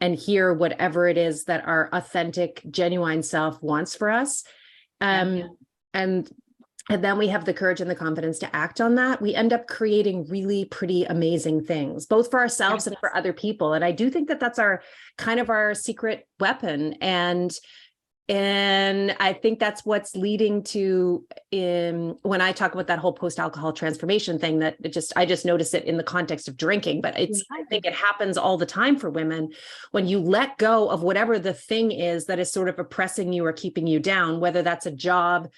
hear whatever it is that our authentic, genuine self wants for us, and then we have the courage and the confidence to act on that, we end up creating really pretty amazing things, both for ourselves and for other people. And I do think that that's our kind of our secret weapon. And I think that's what's leading to, when I talk about that whole post-alcohol transformation thing, that I just notice it in the context of drinking, but I think it happens all the time for women when you let go of whatever the thing is that is sort of oppressing you or keeping you down, whether that's a job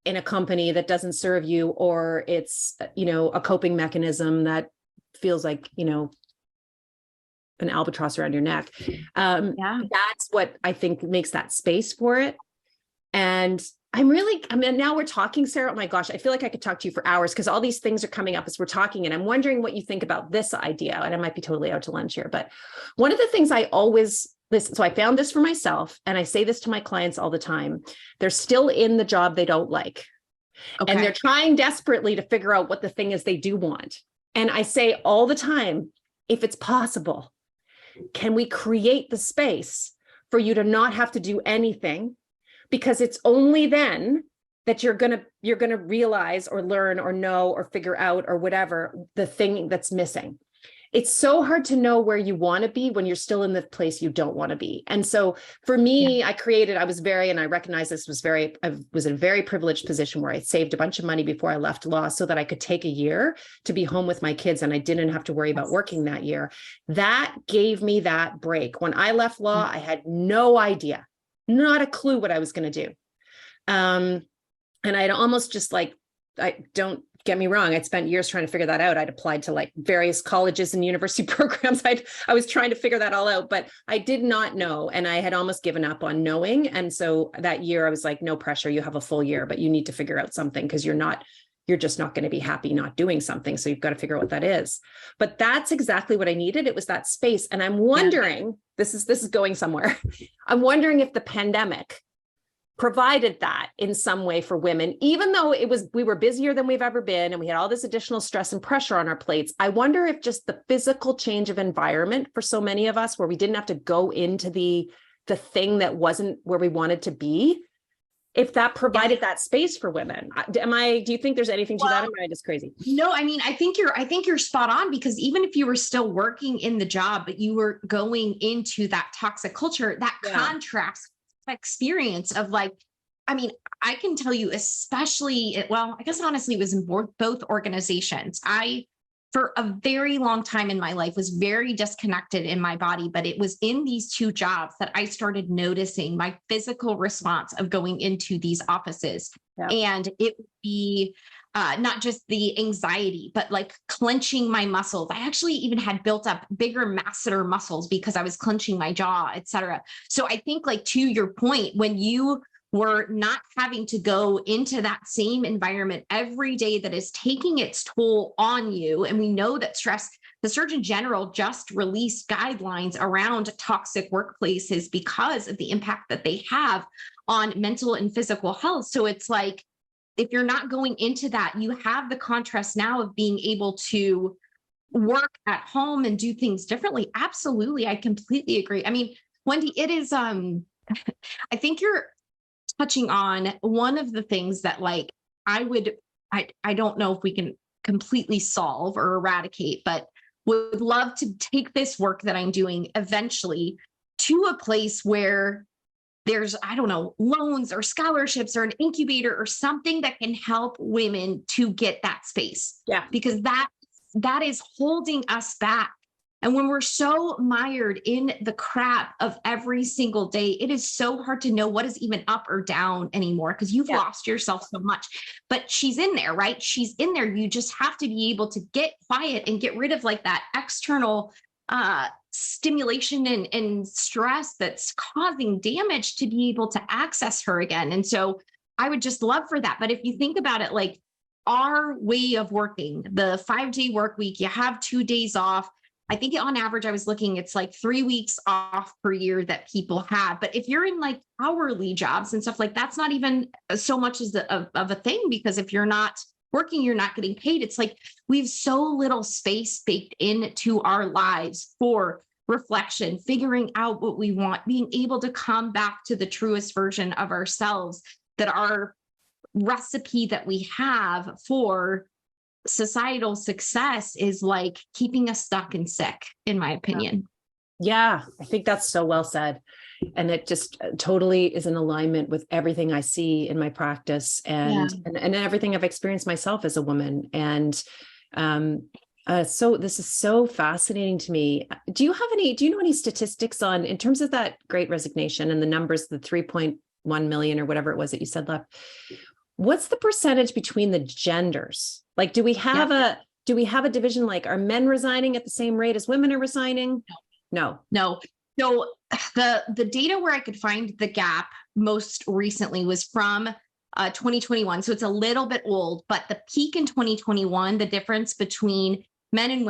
in a company that doesn't serve you, or it's, you know, a coping mechanism that feels like, you know, an albatross around your neck. That's what I think makes that space for it. And I mean, now we're talking, Sarah, oh my gosh, I feel like I could talk to you for hours because all these things are coming up as we're talking. And I'm wondering what you think about this idea. And I might be totally out to lunch here, but one of the things I always listen, so I found this for myself, and I say this to my clients all the time. They're still in the job they don't like. Okay. And they're trying desperately to figure out what the thing is they do want. And I say all the time, if it's possible, can we create the space for you to not have to do anything? Because it's only then that you're going to realize or learn or know or figure out or whatever the thing that's missing. It's so hard to know where you want to be when you're still in the place you don't want to be. And so for me, I recognize this was I was in a very privileged position where I saved a bunch of money before I left law so that I could take a year to be home with my kids. And I didn't have to worry about working that year. That gave me that break. When I left law, I had no idea, not a clue what I was going to do. And I'd almost just like, don't get me wrong, I'd spent years trying to figure that out. I'd applied to like various colleges and university programs. I was trying to figure that all out, but I did not know. And I had almost given up on knowing. And so that year I was like, no pressure, you have a full year, but you need to figure out something because you're just not going to be happy not doing something. So you've got to figure out what that is. But that's exactly what I needed. It was that space. And I'm wondering, this is going somewhere. I'm wondering if the pandemic provided that in some way for women, even though we were busier than we've ever been and we had all this additional stress and pressure on our plates. I wonder if just the physical change of environment for so many of us, where we didn't have to go into the thing that wasn't where we wanted to be, if that provided that space for women. Do you think there's anything to that? Or am I just crazy? No, I mean, I think you're spot on, because even if you were still working in the job, but you were going into that toxic culture, that contrast experience of like, I mean, I can tell you, especially, well, I guess honestly, it was in both organizations. For a very long time in my life, was very disconnected in my body, but it was in these two jobs that I started noticing my physical response of going into these offices. Yeah. And it would be not just the anxiety, but like clenching my muscles. I actually even had built up bigger masseter muscles because I was clenching my jaw, et cetera. So I think, like, to your point, when you were not having to go into that same environment every day that is taking its toll on you. And we know that stress, the Surgeon General just released guidelines around toxic workplaces because of the impact that they have on mental and physical health. So it's like, if you're not going into that, you have the contrast now of being able to work at home and do things differently. Absolutely. I completely agree. I mean, Wendy, it is, I think you're touching on one of the things that, like, I don't know if we can completely solve or eradicate, but would love to take this work that I'm doing eventually to a place where there's, I don't know, loans or scholarships or an incubator or something that can help women to get that space. Yeah. Because that is holding us back. And when we're so mired in the crap of every single day, it is so hard to know what is even up or down anymore, because you've lost yourself so much. But she's in there, right? She's in there. You just have to be able to get quiet and get rid of like that external stimulation and stress that's causing damage to be able to access her again. And so I would just love for that. But if you think about it, like our way of working, the 5-day work week, you have 2 days off. I think on average, I was looking, it's like 3 weeks off per year that people have. But if you're in like hourly jobs and stuff, like that's not even so much as of a thing, because if you're not working, you're not getting paid. It's like we have so little space baked into our lives for reflection, figuring out what we want, being able to come back to the truest version of ourselves, that our recipe that we have for societal success is like keeping us stuck and sick, in my opinion. Yeah, I think that's so well said. And it just totally is in alignment with everything I see in my practice and everything I've experienced myself as a woman. And so this is so fascinating to me. Do you know any statistics on, in terms of that Great Resignation and the numbers, the 3.1 million or whatever it was that you said left? What's the percentage between the genders? Like, do we have a division? Like, are men resigning at the same rate as women are resigning? No. So the data where I could find the gap most recently was from 2021. So it's a little bit old, but the peak in 2021, the difference between men and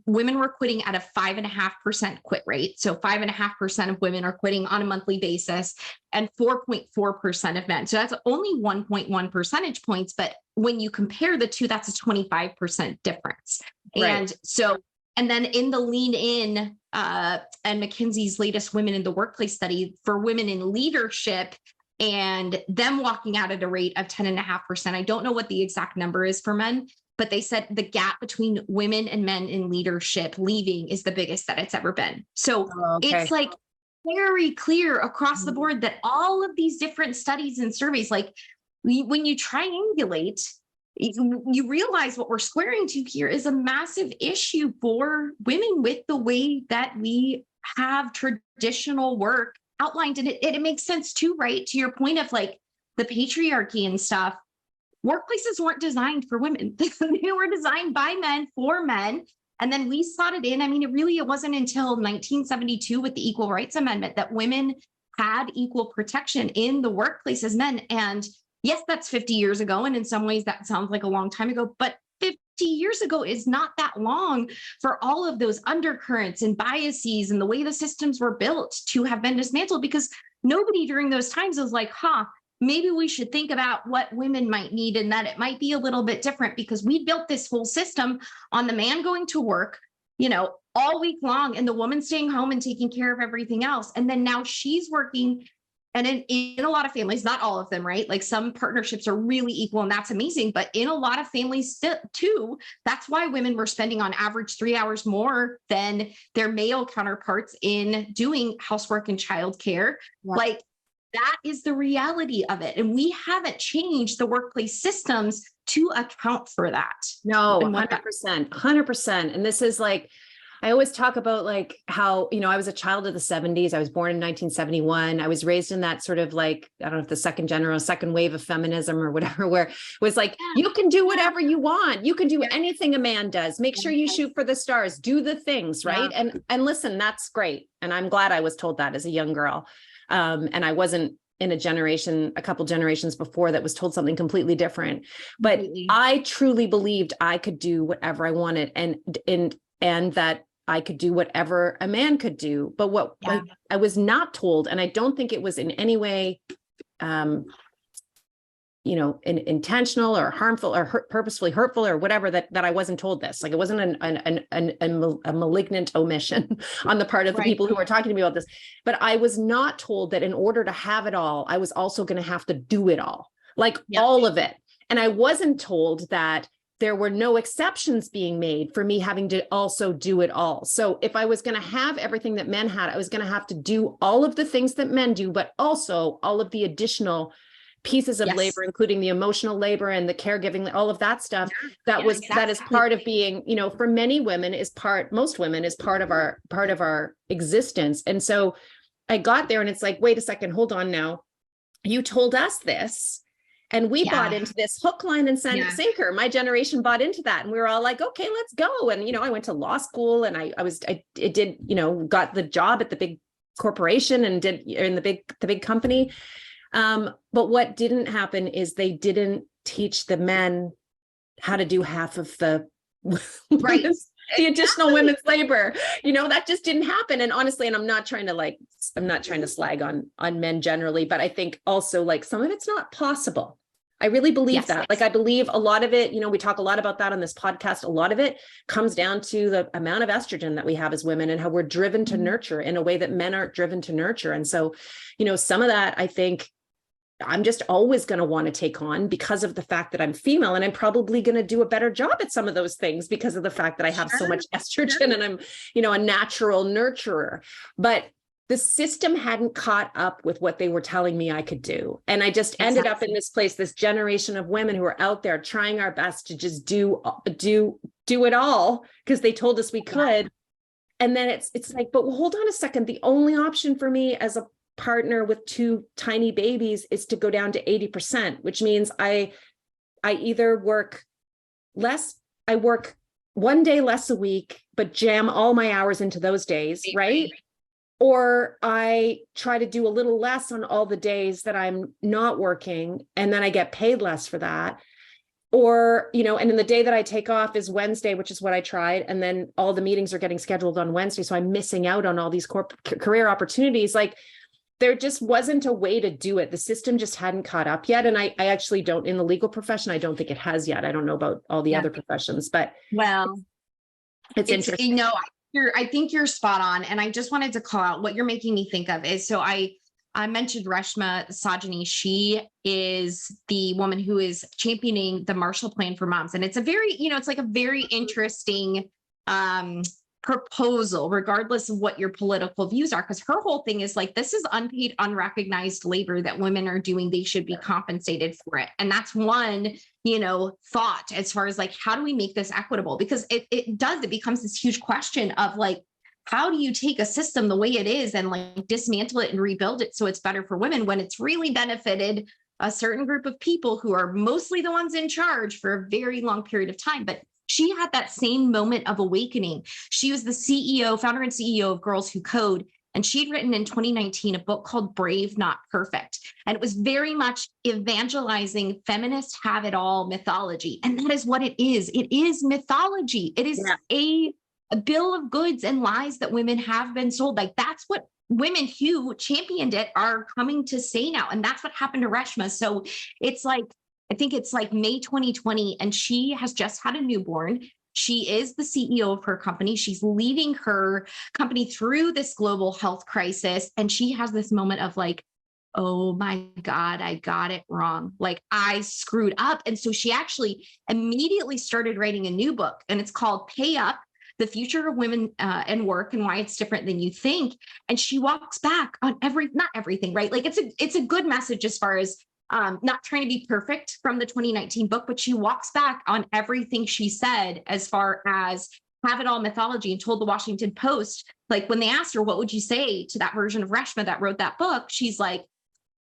women were quitting at a 5.5% quit rate. So 5.5% of women are quitting on a monthly basis, and 4.4% of men. So that's only 1.1 percentage points. But when you compare the two, that's a 25% difference. Right. And then in the Lean In and McKinsey's latest Women in the Workplace study for women in leadership, and them walking out at a rate of 10.5%. I don't know what the exact number is for men, but they said the gap between women and men in leadership leaving is the biggest that it's ever been. So It's like very clear across the board that all of these different studies and surveys, like when you triangulate, you realize what we're squaring to here is a massive issue for women with the way that we have traditional work outlined. And it makes sense too, right? To your point of like the patriarchy and stuff. Workplaces weren't designed for women. They were designed by men for men. And then we slotted in. I mean, it wasn't until 1972 with the Equal Rights Amendment that women had equal protection in the workplace as men. And yes, that's 50 years ago. And in some ways that sounds like a long time ago, but 50 years ago is not that long for all of those undercurrents and biases and the way the systems were built to have been dismantled, because nobody during those times was like, maybe we should think about what women might need, and that it might be a little bit different, because we built this whole system on the man going to work, all week long, and the woman staying home and taking care of everything else. And then now she's working. And in a lot of families, not all of them, right? Like some partnerships are really equal, and that's amazing. But in a lot of families too, that's why women were spending on average 3 hours more than their male counterparts in doing housework and childcare. Yeah. Like that is the reality of it. And we haven't changed the workplace systems to account for that. No, 100%, 100%. And this is like, I always talk about like how, I was a child of the 70s. I was born in 1971. I was raised in that sort of like, I don't know if the second wave of feminism or whatever, where it was like, you can do whatever you want. You can do anything a man does. Make sure you shoot for the stars, do the things, right? Yeah. And listen, that's great. And I'm glad I was told that as a young girl. And I wasn't in a couple generations before that was told something completely different. But I truly believed I could do whatever I wanted and that I could do whatever a man could do. But what I was not told, and I don't think it was in any way, intentional or harmful or purposefully hurtful or whatever, that I wasn't told this. Like it wasn't a malignant omission on the part of the people who were talking to me about this. But I was not told that in order to have it all, I was also going to have to do it all, like all of it. And I wasn't told that there were no exceptions being made for me having to also do it all. So if I was going to have everything that men had, I was going to have to do all of the things that men do, but also all of the additional pieces of labor, including the emotional labor and the caregiving, all of that stuff. That is part of being, for many women most women is part of our existence. And so I got there and it's like, wait a second, hold on now. You told us this. And we bought into this hook, line, and sinker. My generation bought into that. And we were all like, okay, let's go. And, I went to law school and I got the job at the big corporation and did in the big company. But what didn't happen is they didn't teach the men how to do half of the the additional women's labor. That just didn't happen. And honestly, and I'm not trying to slag on men generally, but I think also like some of it's not possible. I really believe that. Like, I believe a lot of it, we talk a lot about that on this podcast. A lot of it comes down to the amount of estrogen that we have as women and how we're driven to nurture in a way that men aren't driven to nurture. And so, some of that, I think I'm just always going to want to take on because of the fact that I'm female, and I'm probably going to do a better job at some of those things because of the fact that I have so much estrogen and I'm, a natural nurturer. But the system hadn't caught up with what they were telling me I could do. And I just ended up in this place, this generation of women who are out there trying our best to just do it all because they told us we could. And then it's like, but hold on a second. The only option for me as a partner with 2 tiny babies is to go down to 80%, which means I either work less, I work 1 day less a week, but jam all my hours into those days, right? Or I try to do a little less on all the days that I'm not working, and then I get paid less for that. Or, and then the day that I take off is Wednesday, which is what I tried. And then all the meetings are getting scheduled on Wednesday. So I'm missing out on all these career opportunities. Like, there just wasn't a way to do it. The system just hadn't caught up yet. And I actually don't, in the legal profession, I don't think it has yet. I don't know about all the other professions, but it's interesting. I think you're spot on. And I just wanted to call out what you're making me think of is, so I mentioned Reshma Sajani. She is the woman who is championing the Marshall Plan for moms. And it's a very, it's like a very interesting proposal, regardless of what your political views are, because her whole thing is like, this is unpaid, unrecognized labor that women are doing. They should be compensated for it. And that's one, thought as far as like, how do we make this equitable? Because it becomes this huge question of like, how do you take a system the way it is and like dismantle it and rebuild it so it's better for women when it's really benefited a certain group of people who are mostly the ones in charge for a very long period of time? But she had that same moment of awakening. She was the founder and CEO of Girls Who Code. And she'd written in 2019 a book called Brave, Not Perfect. And it was very much evangelizing feminist have it all mythology. And that is what it is. It is mythology. It is a a bill of goods and lies that women have been sold. Like that's what women who championed it are coming to say now. And that's what happened to Reshma. So it's like, I think it's like May 2020, and she has just had a newborn. She is the CEO of her company. She's leading her company through this global health crisis. And she has this moment of like, oh my God, I got it wrong. Like I screwed up. And so she actually immediately started writing a new book, and it's called Pay Up: The Future of Women and Work and Why It's Different Than You Think. And she walks back on not everything, right? Like it's a good message as far as not trying to be perfect from the 2019 book, but she walks back on everything she said as far as have it all mythology, and told the Washington Post, like when they asked her, what would you say to that version of Reshma that wrote that book? She's like,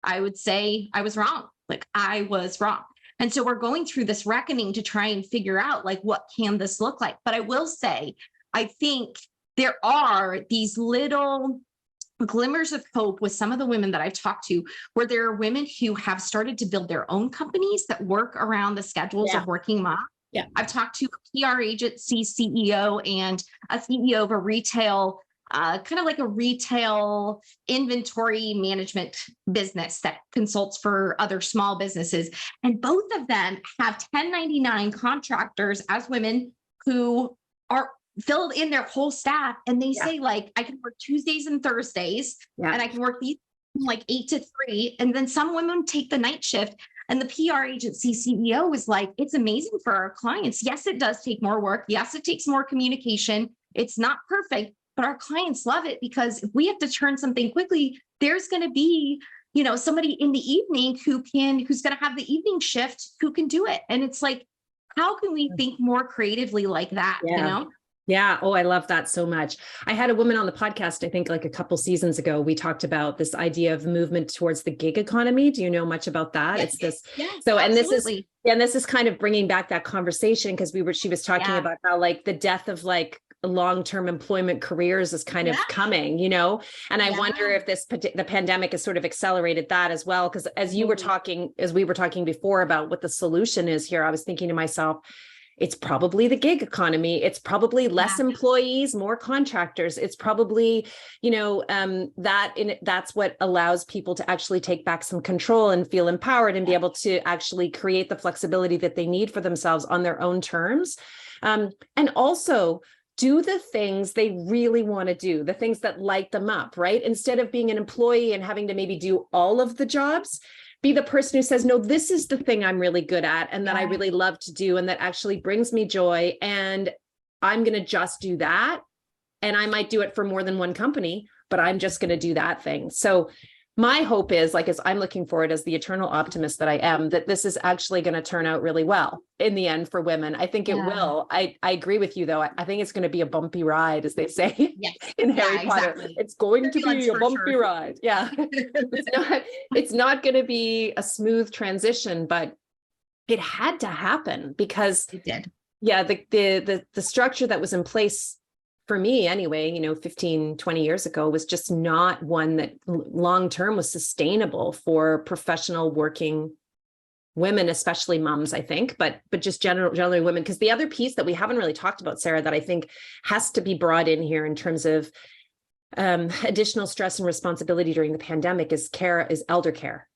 I would say I was wrong. Like I was wrong. And so we're going through this reckoning to try and figure out like, what can this look like? But I will say, I think there are these little glimmers of hope with some of the women that I've talked to, where there are women who have started to build their own companies that work around the schedules of working moms. Yeah. I've talked to a PR agency CEO and a CEO of a retail, kind of like a retail inventory management business that consults for other small businesses. And both of them have 1099 contractors as women who are filled in their whole staff. And they say like, I can work Tuesdays and Thursdays, and I can work these like 8 to 3. And then some women take the night shift. And the PR agency CEO was like, it's amazing for our clients. Yes, it does take more work. Yes, it takes more communication. It's not perfect, but our clients love it, because if we have to turn something quickly, there's going to be, somebody in the evening who's going to have the evening shift who can do it. And it's like, how can we think more creatively like that? Yeah. Oh, I love that so much. I had a woman on the podcast, I think like a couple seasons ago. We talked about this idea of movement towards the gig economy. Do you know much about that? Yes. It's this. Yes, so, and absolutely. this is kind of bringing back that conversation, because she was talking about how like the death of like long-term employment careers is kind of coming, and I wonder if the pandemic has sort of accelerated that as well. Because as we were talking before about what the solution is here, I was thinking to myself, it's probably the gig economy. It's probably less employees, more contractors. It's probably, that's what allows people to actually take back some control and feel empowered and be able to actually create the flexibility that they need for themselves on their own terms. And also do the things they really want to do, the things that light them up, right? Instead of being an employee and having to maybe do all of the jobs, be the person who says, no, this is the thing I'm really good at and that I really love to do and that actually brings me joy. And I'm going to just do that. And I might do it for more than one company, but I'm just going to do that thing. So my hope is, like, as I'm looking forward as the eternal optimist that I am, that this is actually going to turn out really well in the end for women. I think it will. I agree with you, though. I think it's going to be a bumpy ride, as they say in Harry Potter. Exactly. It's going to be a bumpy ride. Yeah. It's not going to be a smooth transition, but it had to happen because it did. Yeah. The structure that was in place for me anyway, 15, 20 years ago was just not one that long-term was sustainable for professional working women, especially moms, I think, but just generally women. Because the other piece that we haven't really talked about, Sarah, that I think has to be brought in here in terms of additional stress and responsibility during the pandemic is elder care.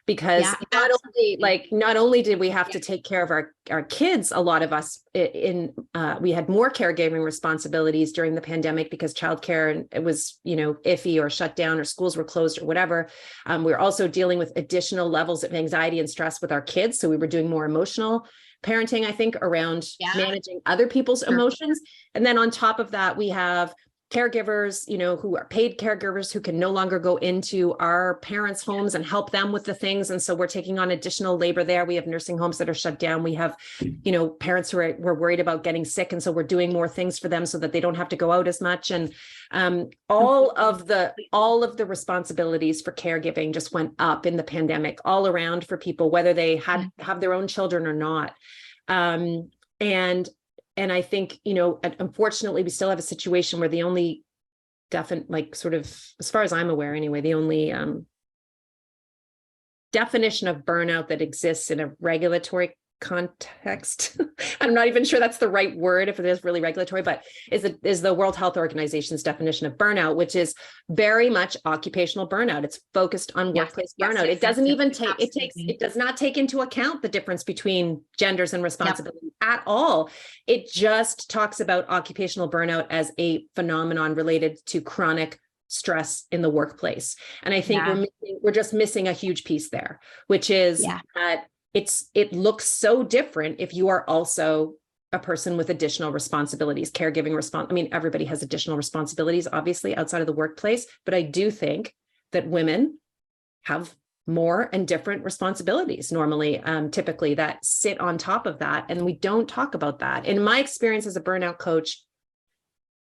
Because not only did we have to take care of our kids, a lot of us we had more caregiving responsibilities during the pandemic because childcare and it was, iffy or shut down or schools were closed or whatever. We were also dealing with additional levels of anxiety and stress with our kids. So we were doing more emotional parenting, I think, around managing other people's emotions. And then on top of that, we have caregivers, who are paid caregivers who can no longer go into our parents' homes and help them with the things. And so we're taking on additional labor there. We have nursing homes that are shut down. We have, parents who were worried about getting sick. And so we're doing more things for them so that they don't have to go out as much. And all of the responsibilities for caregiving just went up in the pandemic all around for people, whether they have their own children or not. And I think, unfortunately, we still have a situation where the only sort of, as far as I'm aware anyway, the only definition of burnout that exists in a regulatory context. I'm not even sure that's the right word, if it is really regulatory, but is the World Health Organization's definition of burnout, which is very much occupational burnout. It's focused on workplace burnout. It doesn't even it does not take into account the difference between genders and responsibility at all. It just talks about occupational burnout as a phenomenon related to chronic stress in the workplace. And I think we're just missing a huge piece there, which is that it looks so different if you are also a person with additional responsibilities, caregiving I mean, everybody has additional responsibilities, obviously, outside of the workplace, but I do think that women have more and different responsibilities normally, typically, that sit on top of that. And we don't talk about that. In my experience as a burnout coach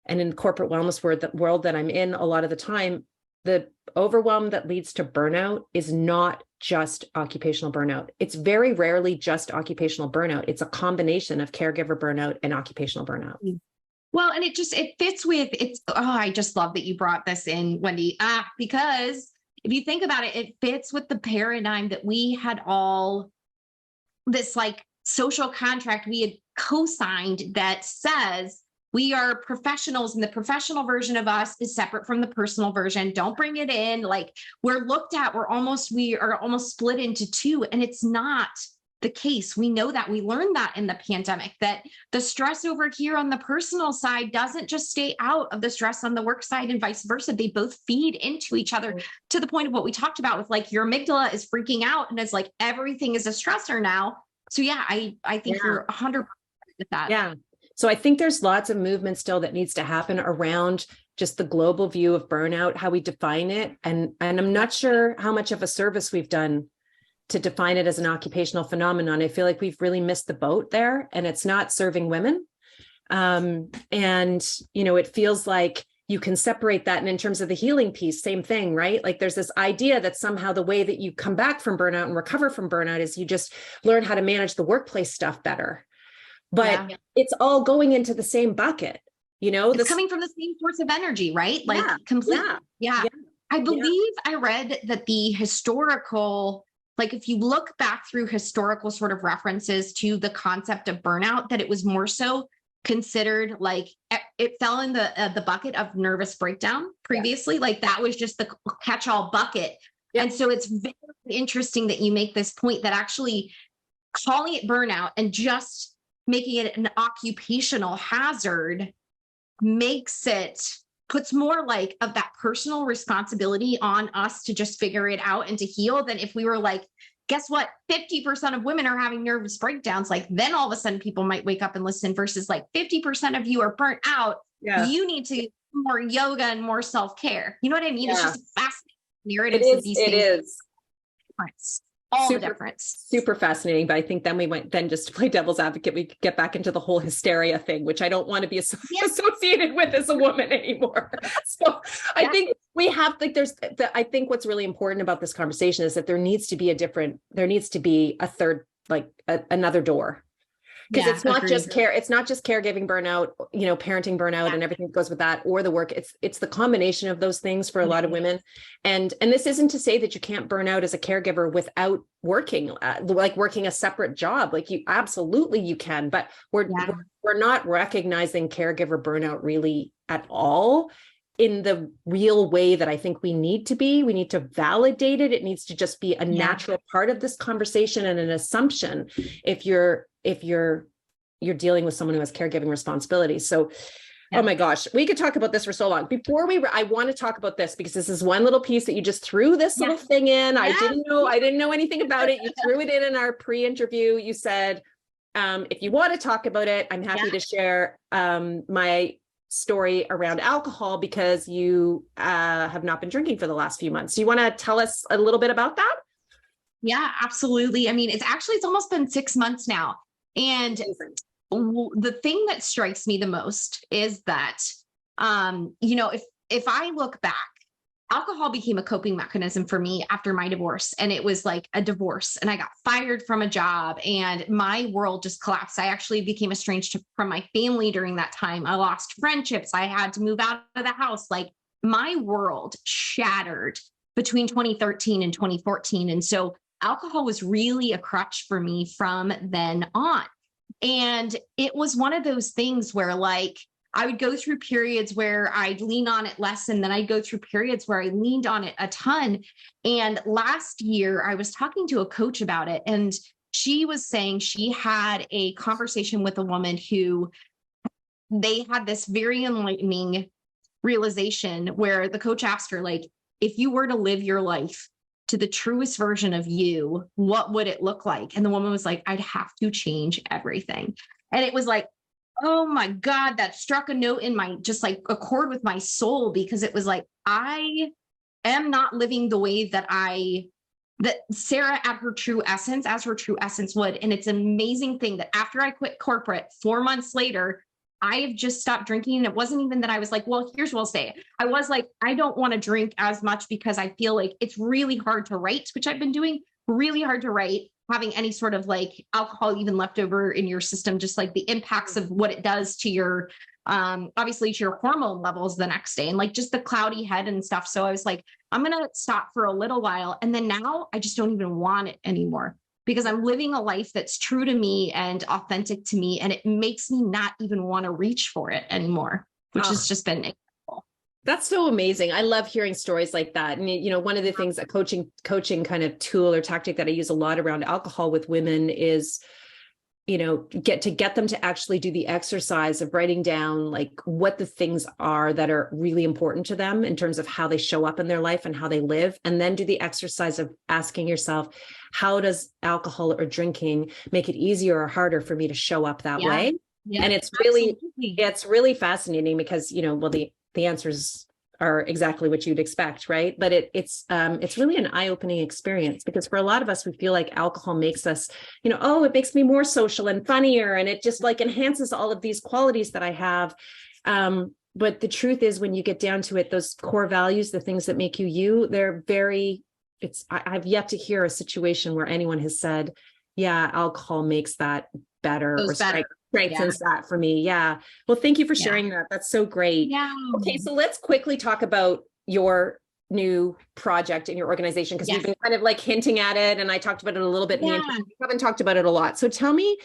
and in the corporate wellness world that I'm in a lot of the time, the overwhelm that leads to burnout is not just occupational burnout. It's very rarely just occupational burnout. It's a combination of caregiver burnout and occupational burnout. Well, and it fits with I just love that you brought this in, Wendy, because if you think about it, it fits with the paradigm that we had all this like social contract we had co-signed that says we are professionals and the professional version of us is separate from the personal version. Don't bring it in. Like we are almost split into two, and it's not the case. We know that. We learned that in the pandemic, that the stress over here on the personal side doesn't just stay out of the stress on the work side and vice versa. They both feed into each other to the point of what we talked about with like your amygdala is freaking out and it's like everything is a stressor now. So I think you're 100% with that. Yeah. So I think there's lots of movement still that needs to happen around just the global view of burnout, how we define it. And I'm not sure how much of a service we've done to define it as an occupational phenomenon. I feel like we've really missed the boat there, and it's not serving women. And, it feels like you can separate that. And in terms of the healing piece, same thing, right? Like there's this idea that somehow the way that you come back from burnout and recover from burnout is you just learn how to manage the workplace stuff better. But it's all going into the same bucket, it's coming from the same source of energy, right? Like completely. Yeah. I believe I read that the historical, like if you look back through historical sort of references to the concept of burnout, that it was more so considered like it fell in the bucket of nervous breakdown previously. Like that was just the catch-all bucket. And so it's very interesting that you make this point that actually calling it burnout and just making it an occupational hazard puts more like of that personal responsibility on us to just figure it out and to heal than if we were like, guess what? 50% of women are having nervous breakdowns. Like then all of a sudden people might wake up and listen versus like 50% of you are burnt out. Yeah. You need to do more yoga and more self-care. You know what I mean? Yeah. It's just a fascinating narrative. It is. All the difference. Super fascinating. But I think then just to play devil's advocate, we could get back into the whole hysteria thing, which I don't want to be associated with as a woman anymore. So I think we have, like, I think what's really important about this conversation is that there needs to be a third, like another door. Because it's not just caregiving burnout, parenting burnout and everything that goes with that, or the work. It's the combination of those things for a lot of women. And this isn't to say that you can't burn out as a caregiver without working, like working a separate job. Like you can, but we're not recognizing caregiver burnout really at all in the real way that I think we need to be. We need to validate it. It needs to just be a natural part of this conversation and an assumption if you're dealing with someone who has caregiving responsibilities. So, oh my gosh, we could talk about this for so long. I want to talk about this because this is one little piece that you just threw this little thing in. I didn't know anything about it. You threw it in our pre-interview. You said, if you want to talk about it, I'm happy to share my story around alcohol because you have not been drinking for the last few months. So you want to tell us a little bit about that? Yeah, absolutely. I mean, it's almost been 6 months now. And the thing that strikes me the most is that, if I look back, alcohol became a coping mechanism for me after my divorce. And it was like a divorce and I got fired from a job and my world just collapsed. I actually became estranged from my family during that time. I lost friendships. I had to move out of the house. Like my world shattered between 2013 and 2014. And so alcohol was really a crutch for me from then on. And it was one of those things where like, I would go through periods where I'd lean on it less, and then I'd go through periods where I leaned on it a ton. And last year I was talking to a coach about it, and she was saying she had a conversation with a woman who they had this very enlightening realization where the coach asked her, like, if you were to live your life to the truest version of you, what would it look like? And the woman was like, I'd have to change everything. And it was like, oh my God, that struck a note in my, just like a chord with my soul, because it was like, I am not living the way that Sara at her true essence, as her true essence would. And it's an amazing thing that after I quit corporate 4 months later, I have just stopped drinking. And it wasn't even that I was like, well, here's what I'll say. I was like, I don't want to drink as much because I feel like it's really hard to write, which I've been doing, really hard to write, having any sort of like alcohol even left over in your system, just like the impacts of what it does to your, obviously to your hormone levels the next day, and like just the cloudy head and stuff. So I was like, I'm going to stop for a little while. And then now I just don't even want it anymore, because I'm living a life that's true to me and authentic to me. And it makes me not even want to reach for it anymore, which has just been incredible. That's so amazing. I love hearing stories like that. And, you know, one of the things that coaching kind of tool or tactic that I use a lot around alcohol with women is, you know, get them to actually do the exercise of writing down like what the things are that are really important to them in terms of how they show up in their life and how they live. And then do the exercise of asking yourself, how does alcohol or drinking make it easier or harder for me to show up that way? Yeah, and it's really fascinating because, you know, well, the answers are exactly what you'd expect, right? But it's really an eye-opening experience, because for a lot of us, we feel like alcohol makes us, you know, oh, it makes me more social and funnier, and it just like enhances all of these qualities that I have. But the truth is, when you get down to it, those core values, the things that make you, they're very. I've yet to hear a situation where anyone has said, "Yeah, alcohol makes that better or strengthens that for me." Yeah. Well, thank you for sharing that. That's so great. Yeah. Okay. So let's quickly talk about your new project in your organization, because we've been kind of like hinting at it, and I talked about it a little bit. We haven't talked about it a lot. So tell me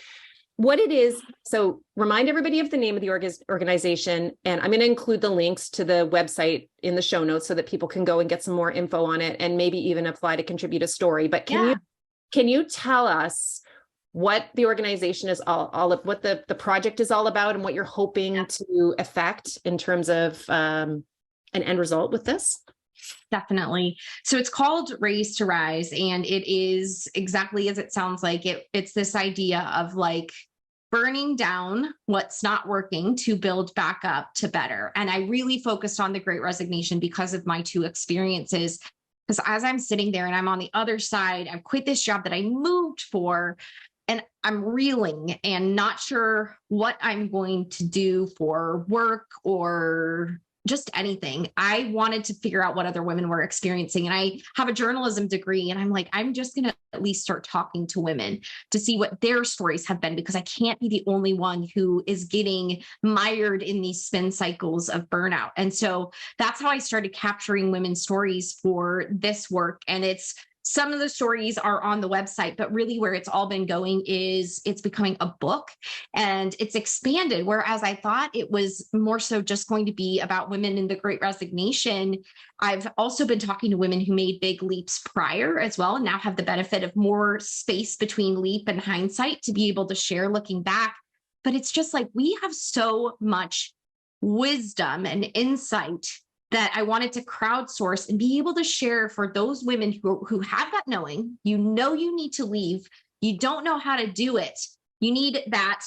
what it is. So remind everybody of the name of the organization, and I'm going to include the links to the website in the show notes so that people can go and get some more info on it, and maybe even apply to contribute a story. But can you tell us what the organization is all of, what the project is all about, and what you're hoping to affect in terms of an end result with this? Definitely. So it's called Raze to Rise, and it is exactly as it sounds like. It's this idea of like burning down what's not working to build back up to better. And I really focused on the Great Resignation because of my two experiences. Because as I'm sitting there and I'm on the other side, I've quit this job that I moved for, and I'm reeling and not sure what I'm going to do for work or just anything. I wanted to figure out what other women were experiencing. And I have a journalism degree, and I'm like, I'm just going to at least start talking to women to see what their stories have been, because I can't be the only one who is getting mired in these spin cycles of burnout. And so that's how I started capturing women's stories for this work. And some of the stories are on the website, but really where it's all been going is it's becoming a book, and it's expanded. Whereas I thought it was more so just going to be about women in the Great Resignation, I've also been talking to women who made big leaps prior as well, and now have the benefit of more space between leap and hindsight to be able to share looking back. But it's just like, we have so much wisdom and insight that I wanted to crowdsource and be able to share for those women who have that knowing, you know, you need to leave, you don't know how to do it. You need that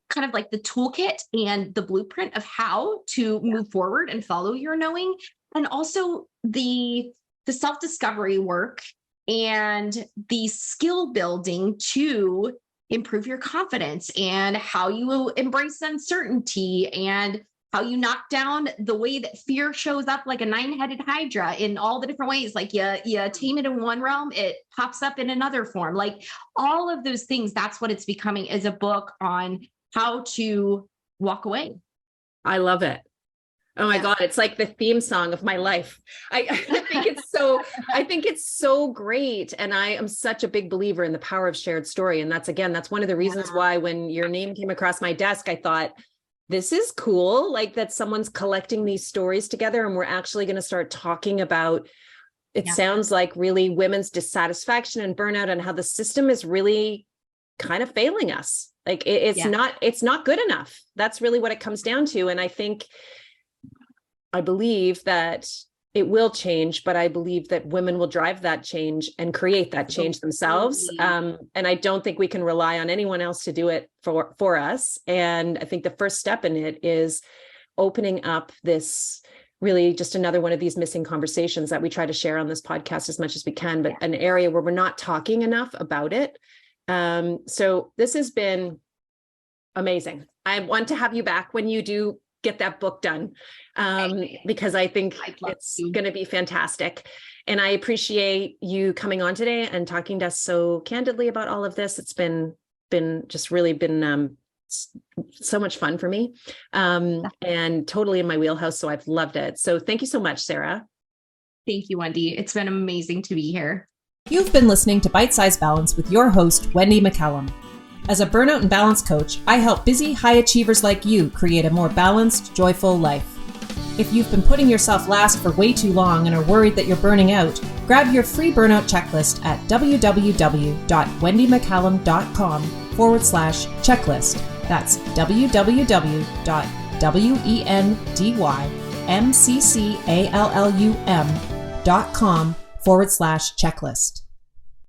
kind of like the toolkit and the blueprint of how to move forward and follow your knowing. And also the self-discovery work and the skill building to improve your confidence, and how you will embrace uncertainty, and how you knock down the way that fear shows up like a 9-headed hydra in all the different ways. Like you tame it in one realm, it pops up in another form. Like all of those things, that's what it's becoming, is a book on how to walk away. I love it. Oh my God, it's like the theme song of my life. I think it's so great. And I am such a big believer in the power of shared story. And that's one of the reasons why when your name came across my desk, I thought, this is cool. Like that someone's collecting these stories together and we're actually going to start talking about, it sounds like really women's dissatisfaction and burnout and how the system is really kind of failing us. Like it's not good enough. That's really what it comes down to. And I believe that it will change, but I believe that women will drive that change and create that change themselves. And I don't think we can rely on anyone else to do it for us. And I think the first step in it is opening up this really just another one of these missing conversations that we try to share on this podcast as much as we can, but an area where we're not talking enough about it. So this has been amazing. I want to have you back when you do get that book done, because I think it's going to be fantastic. And I appreciate you coming on today and talking to us so candidly about all of this. It's been just really been so much fun for me, and totally in my wheelhouse. So I've loved it. So thank you so much, Sara. Thank you, Wendy. It's been amazing to be here. You've been listening to Bite Size Balance with your host, Wendy McCallum. As a burnout and balance coach, I help busy high achievers like you create a more balanced, joyful life. If you've been putting yourself last for way too long and are worried that you're burning out, grab your free burnout checklist at www.wendymccallum.com/checklist. That's www.wendymccallum.com/checklist.